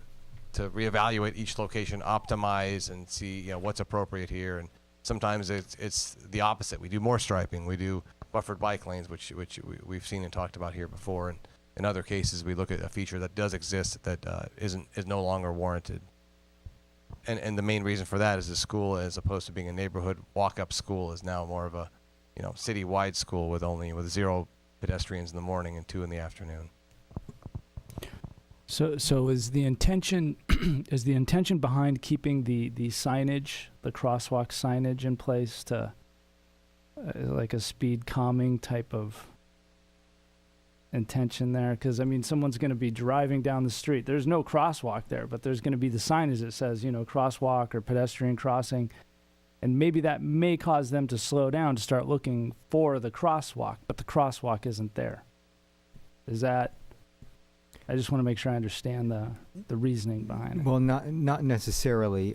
reevaluate each location, optimize, and see what's appropriate here. And sometimes it's the opposite. We do more striping. We do buffered bike lanes, which we've seen and talked about here before. And in other cases, we look at a feature that does exist that is no longer warranted. And the main reason for that is the school, as opposed to being a neighborhood walk-up school, is now more of a city-wide school with 0 pedestrians in the morning and 2 in the afternoon. So is the intention behind keeping the signage, the crosswalk signage in place to like a speed calming type of intention there? Because someone's going to be driving down the street. There's no crosswalk there, but there's going to be the signage that says crosswalk or pedestrian crossing, and maybe that may cause them to slow down to start looking for the crosswalk, but the crosswalk isn't there. Is that? I just want to make sure I understand the reasoning behind it. Well, not necessarily.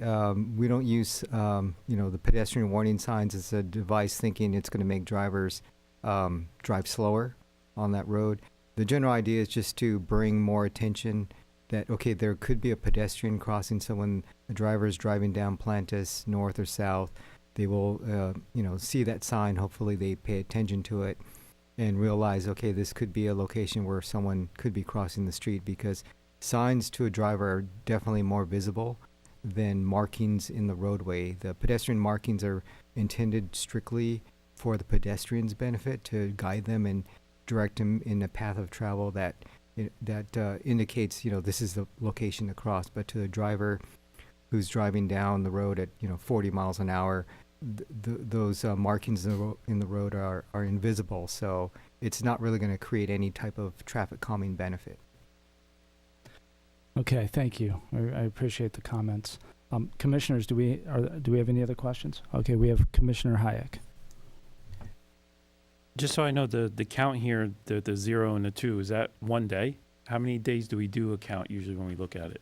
We don't use the pedestrian warning signs as a device thinking it's going to make drivers drive slower on that road. The general idea is just to bring more attention that, okay, there could be a pedestrian crossing. So when a driver is driving down Plantis north or south, they will see that sign. Hopefully they pay attention to it and realize, okay, this could be a location where someone could be crossing the street, because signs to a driver are definitely more visible than markings in the roadway. The pedestrian markings are intended strictly for the pedestrian's benefit, to guide them and direct them in a path of travel that indicates, this is the location to cross. But to the driver who's driving down the road at 40 miles an hour, those markings in the road are invisible, so it's not really going to create any type of traffic calming benefit. Okay, thank you. I appreciate the comments. Commissioners, do we have any other questions? Okay, we have Commissioner Hayek. Just so I know, the count here, the 0 and the 2, is that one day? How many days do we do a count usually when we look at it?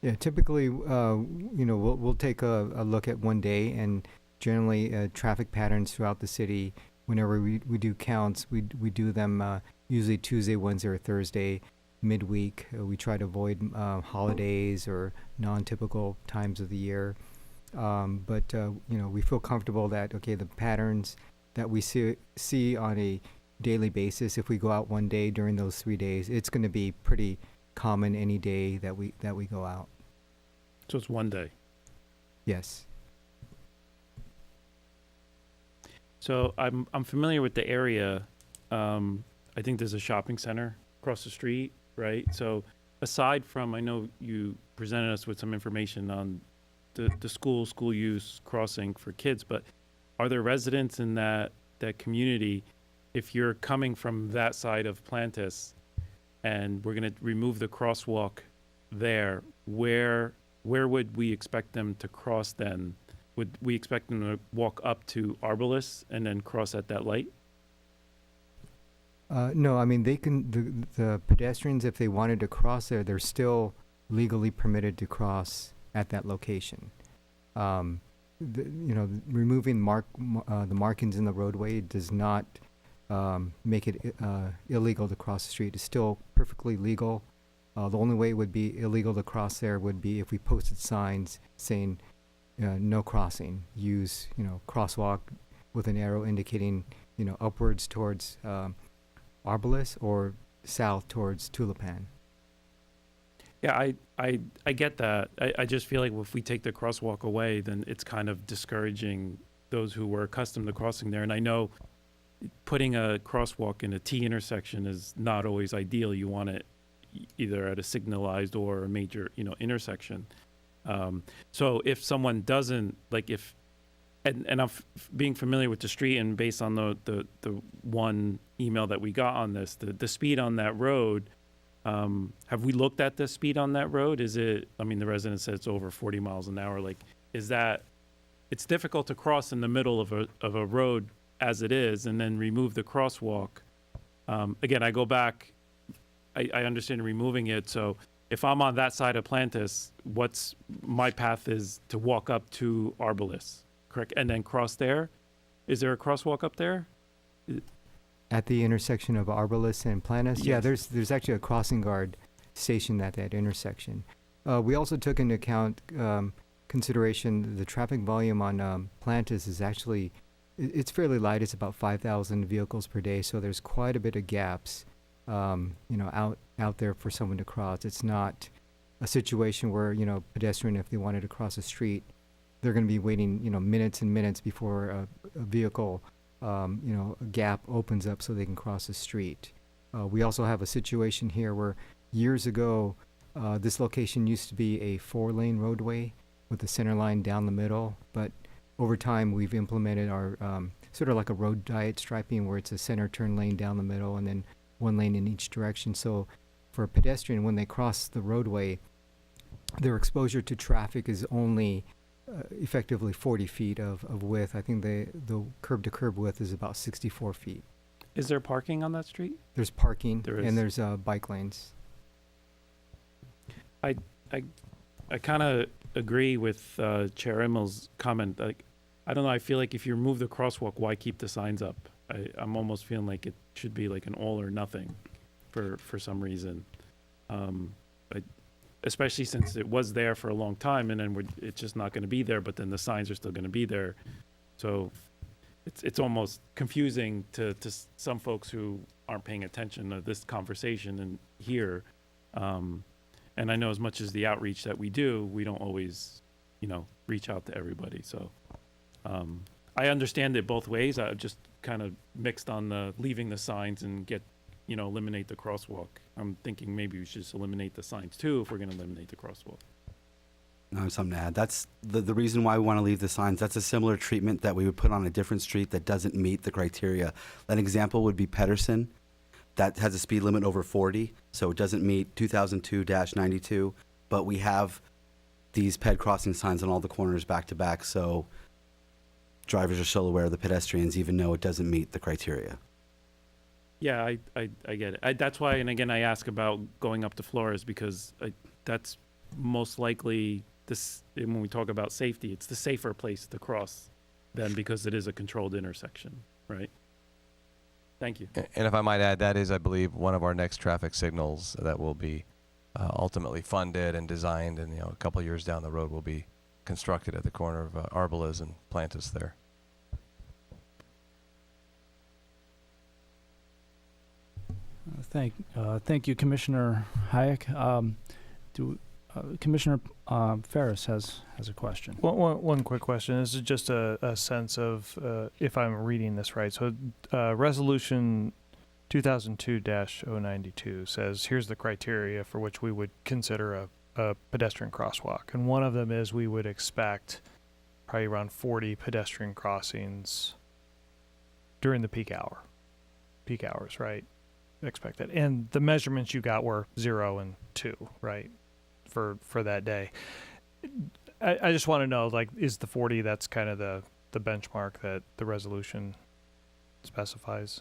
Yeah, typically, we'll take a look at one day, and generally traffic patterns throughout the city. Whenever we do counts, we do them usually Tuesday, Wednesday, or Thursday, midweek. We try to avoid holidays or non-typical times of the year. But we feel comfortable that, okay, the patterns that we see on a daily basis, if we go out one day during those 3 days, it's going to be pretty common any day that we go out. So it's one day. Yes. So I'm familiar with the area. I I think there's a shopping center across the street, right? So aside from, I know you presented us with some information on the school use crossing for kids, but are there residents in that community, if you're coming from that side of Plantis and we're going to remove the crosswalk there, where would we expect them to cross then? Would we expect them to walk up to Arbalest and then cross at that light? No, I mean, the pedestrians, if they wanted to cross there, they're still legally permitted to cross at that location. Removing the markings in the roadway does not make it illegal to cross the street. It's still perfectly legal. The only way it would be illegal to cross there would be if we posted signs saying no crossing. Use, crosswalk with an arrow indicating, upwards towards Arbalest or south towards Tulipan. Yeah, I get that. I just feel like if we take the crosswalk away, then it's kind of discouraging those who were accustomed to crossing there. And I know putting a crosswalk in a T intersection is not always ideal. You want it either at a signalized or a major, intersection. So if someone doesn't, and I'm being familiar with the street and based on the one email that we got on this, the speed on that road, have we looked at the speed on that road? Is it, the resident said it's over 40 miles an hour. It's difficult to cross in the middle of a road as it is and then remove the crosswalk. Again, I go back, I understand removing it. So if I'm on that side of Plantis, my path is to walk up to Arbalest, correct? And then cross there? Is there a crosswalk up there? At the intersection of Arbalest and Plantis? Yes. Yeah, there's actually a crossing guard stationed at that intersection. We also took into account consideration the traffic volume on Plantis is actually, it's fairly light. It's about 5,000 vehicles per day, so there's quite a bit of gaps, out there for someone to cross. It's not a situation where, pedestrian, if they wanted to cross a street, they're going to be waiting, minutes and minutes before a vehicle a gap opens up so they can cross the street. We also have a situation here where years ago, this location used to be a 4-lane roadway with the center line down the middle, but over time we've implemented our sort of like a road diet striping where it's a center turn lane down the middle and then 1 lane in each direction. So for a pedestrian, when they cross the roadway, their exposure to traffic is only effectively 40 feet of width. I think the curb to curb width is about 64 feet. Is there parking on that street? There's parking There is. and there's bike lanes. I kind of agree with Chair Immel's comment. I don't know. I feel like if you remove the crosswalk, why keep the signs up? I'm almost feeling like it should be like an all or nothing for some reason. Especially since it was there for a long time and then it's just not going to be there, but then the signs are still going to be there. So it's almost confusing to some folks who aren't paying attention to this conversation and here. And I know as much as the outreach that we do, we don't always, reach out to everybody. So I understand it both ways. I just kind of mixed on the leaving the signs and eliminate the crosswalk. I'm thinking maybe we should just eliminate the signs too if we're going to eliminate the crosswalk. I have something to add. That's the reason why we want to leave the signs. That's a similar treatment that we would put on a different street that doesn't meet the criteria. An example would be Pedersen. That has a speed limit over 40, so it doesn't meet 2002-92. But we have these ped crossing signs on all the corners back to back, so drivers are still aware of the pedestrians, even though it doesn't meet the criteria. Yeah, I get it. That's why, and again, I ask about going up to Flores because that's most likely when we talk about safety, it's the safer place to cross than because it is a controlled intersection, right? Thank you. And if I might add, that is, I believe, one of our next traffic signals that will be ultimately funded and designed, and a couple years down the road will be constructed at the corner of Arbalest and Plantis there. Thank you, Commissioner Hayek. Commissioner Ferris has a question. One quick question. This is just a sense of if I'm reading this right. So resolution 2002-092 says, here's the criteria for which we would consider a pedestrian crosswalk. And one of them is we would expect probably around 40 pedestrian crossings during the peak hours, right? Expected. And the measurements you got were 0 and 2, right? For that day. I just want to know, like, is the 40, that's kind of the benchmark that the resolution specifies?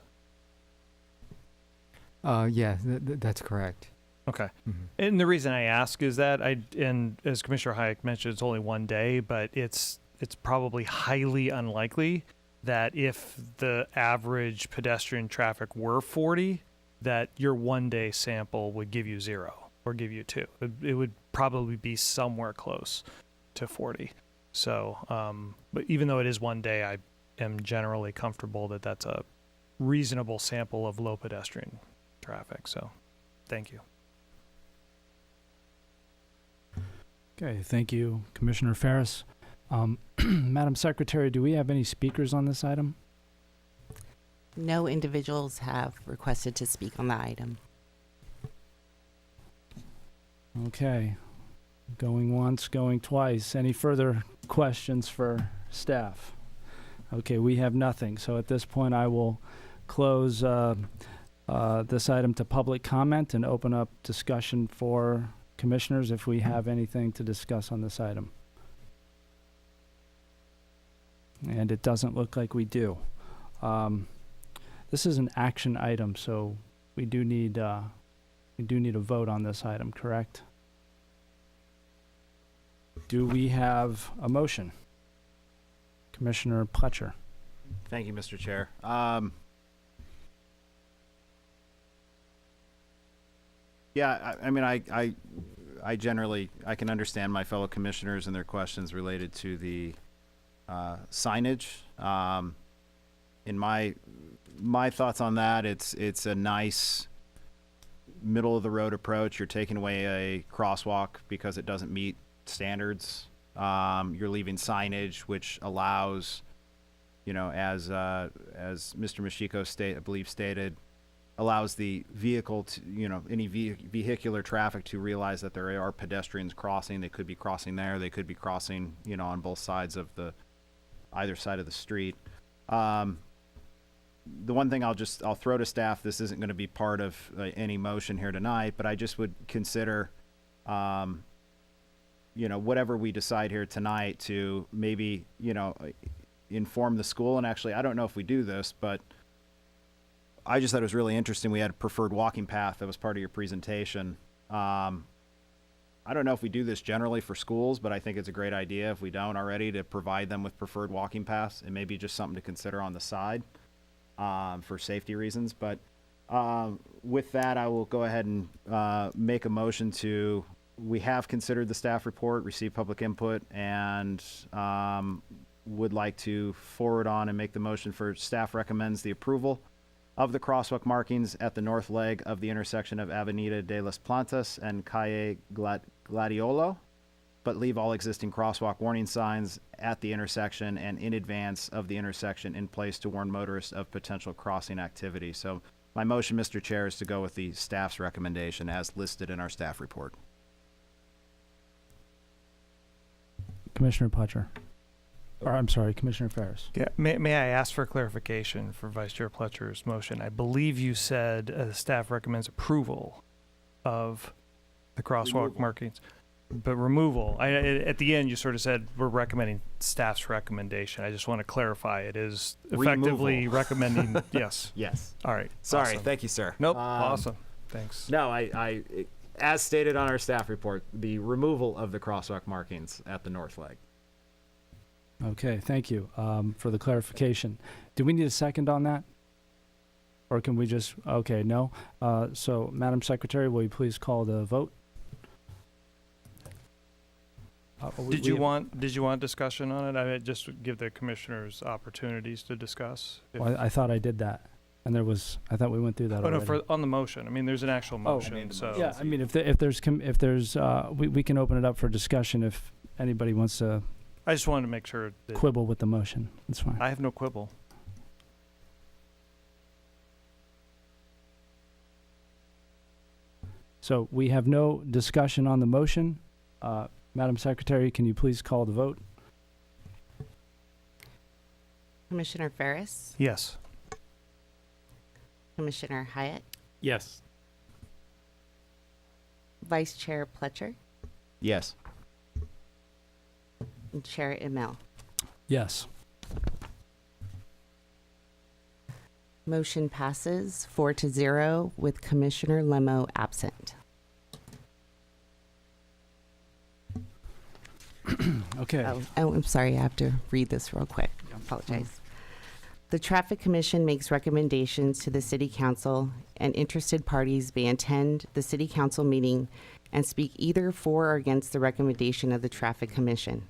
Yeah, that's correct. Okay. Mm-hmm. And the reason I ask is that and as Commissioner Hayek mentioned, it's only one day, but it's probably highly unlikely that if the average pedestrian traffic were 40, that your one-day sample would give you 0 or give you 2. It would probably be somewhere close to 40. So, but even though it is one day, I am generally comfortable that that's a reasonable sample of low pedestrian traffic. So, thank you. Okay, thank you, Commissioner Ferris. Madam Secretary, do we have any speakers on this item? No individuals have requested to speak on the item. Okay, going once, going twice. Any further questions for staff? Okay, we have nothing. So at this point, I will close this item to public comment and open up discussion for commissioners if we have anything to discuss on this item. And it doesn't look like we do. This is an action item, so we do need a vote on this item, correct? Do we have a motion? Commissioner Pletcher. Thank you, Mr. Chair. Yeah, I mean, I generally, I can understand my fellow commissioners and their questions related to the signage. In my thoughts on that, it's a nice middle of the road approach. You're taking away a crosswalk because it doesn't meet standards. You're leaving signage which allows, you know, as Mr. Mashiko I believe stated, allows the vehicle to, you know, any vehicular traffic to realize that there are pedestrians crossing. They could be crossing there. They could be crossing, you know, on both sides of either side of the street. The one thing I'll throw to staff, this isn't going to be part of any motion here tonight, but I just would consider, you know, whatever we decide here tonight to maybe, you know, inform the school. And actually, I don't know if we do this, but I just thought it was really interesting. We had a preferred walking path that was part of your presentation. I don't know if we do this generally for schools, but I think it's a great idea if we don't already to provide them with preferred walking paths. It may be just something to consider on the side for safety reasons. But with that, I will go ahead and make a motion to, we have considered the staff report, received public input, and would like to forward on and make the motion for staff recommends the approval of the crosswalk markings at the north leg of the intersection of Avenida de las Plantas and Calle Gladiolo, but leave all existing crosswalk warning signs at the intersection and in advance of the intersection in place to warn motorists of potential crossing activity. So my motion, Mr. Chair, is to go with the staff's recommendation as listed in our staff report. Commissioner Pletcher. Or I'm sorry, Commissioner Ferris. Yeah, may I ask for clarification for Vice Chair Pletcher's motion? I believe you said staff recommends approval of the crosswalk markings, but removal. At the end, you sort of said we're recommending staff's recommendation. I just want to clarify. It is effectively recommending. Yes. Yes. All right. Sorry. Awesome. Thank you, sir. Nope. Awesome. Thanks. No, I as stated on our staff report, the removal of the crosswalk markings at the north leg. Okay, thank you for the clarification. Do we need a second on that? Or can we just, okay, no. So, Madam Secretary, will you please call the vote? Did you want discussion on it? I mean, just give the commissioners opportunities to discuss. Well, I thought I did that. And I thought we went through that already. No, on the motion. I mean, there's an actual motion. So yeah, I mean, if there's, we can open it up for discussion if anybody wants to I just wanted to make sure that quibble with the motion. That's fine. I have no quibble. So we have no discussion on the motion. Madam Secretary, can you please call the vote? Commissioner Ferris, Yes. Commissioner Hyatt, Yes. Vice Chair Pletcher, Yes. and Chair Imel. Yes. Motion passes 4-0 with Commissioner Lemo absent. Okay. Oh, I'm sorry. I have to read this real quick. Apologize. The Traffic Commission makes recommendations to the City Council, and interested parties may attend the City Council meeting and speak either for or against the recommendation of the Traffic Commission.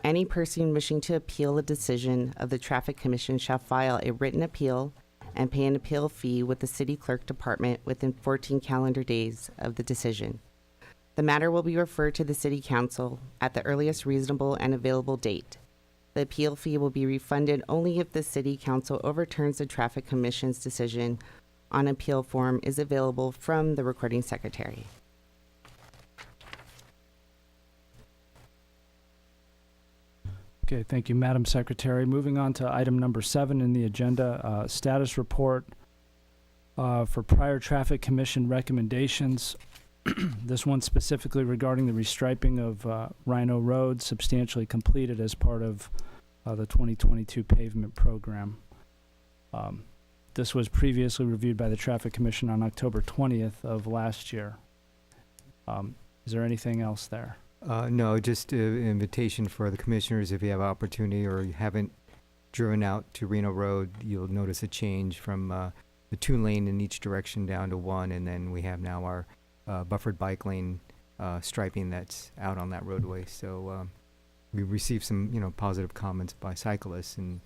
Any person wishing to appeal a decision of the Traffic Commission shall file a written appeal and pay an appeal fee with the City Clerk Department within 14 calendar days of the decision. The matter will be referred to the City Council at the earliest reasonable and available date. The appeal fee will be refunded only if the City Council overturns the Traffic Commission's decision on appeal form is available from the recording secretary. Okay, thank you, Madam Secretary. Moving on to item number 7 in the agenda, status report for prior Traffic Commission recommendations. This one specifically regarding the restriping of Rhino Road, substantially completed as part of the 2022 pavement program. This was previously reviewed by the Traffic Commission on October 20th of last year. Is there anything else there? No, just an invitation for the commissioners, if you have opportunity or you haven't driven out to Reno Road, you'll notice a change from the 2 lane in each direction down to 1, and then we have now our buffered bike lane striping that's out on that roadway. So we received some, positive comments by cyclists and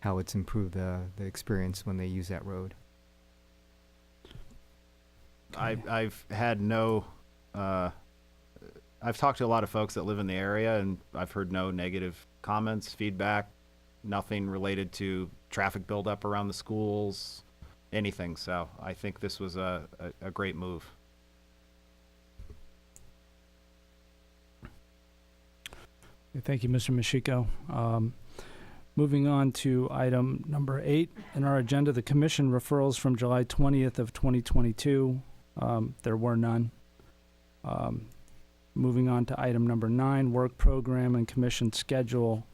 how it's improved the experience when they use that road. I've had no. I've talked to a lot of folks that live in the area, and I've heard no negative comments, feedback, nothing related to traffic buildup around the schools, anything. So I think this was a great move. Thank you, Mr. Mashiko. Moving on to item number 8 in our agenda, the commission referrals from July 20th of 2022. There were none. Moving on to item number 9, work program and commission schedule.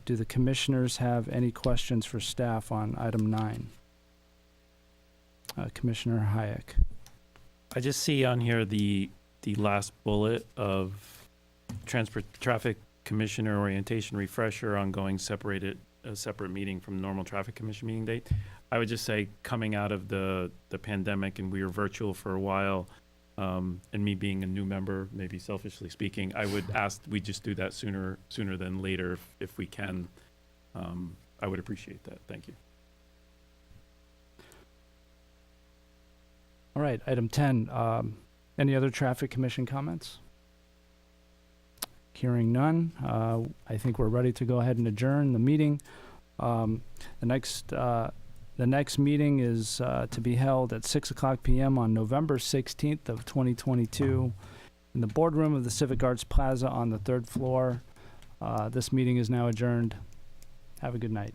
Do the commissioners have any questions for staff on item 9? Commissioner Hayek. I just see on here the last bullet of traffic commissioner orientation refresher ongoing a separate meeting from normal traffic commission meeting date. I would just say, coming out of the pandemic and we were virtual for a while, and me being a new member, maybe selfishly speaking, I would ask we just do that sooner than later if we can. I would appreciate that. Thank you. All right, item 10. Any other traffic commission comments? Hearing none, I think we're ready to go ahead and adjourn the meeting. The next meeting is to be held at 6:00 p.m. on November 16th of 2022 in the boardroom of the Civic Arts Plaza on the 3rd floor. This meeting is now adjourned. Have a good night.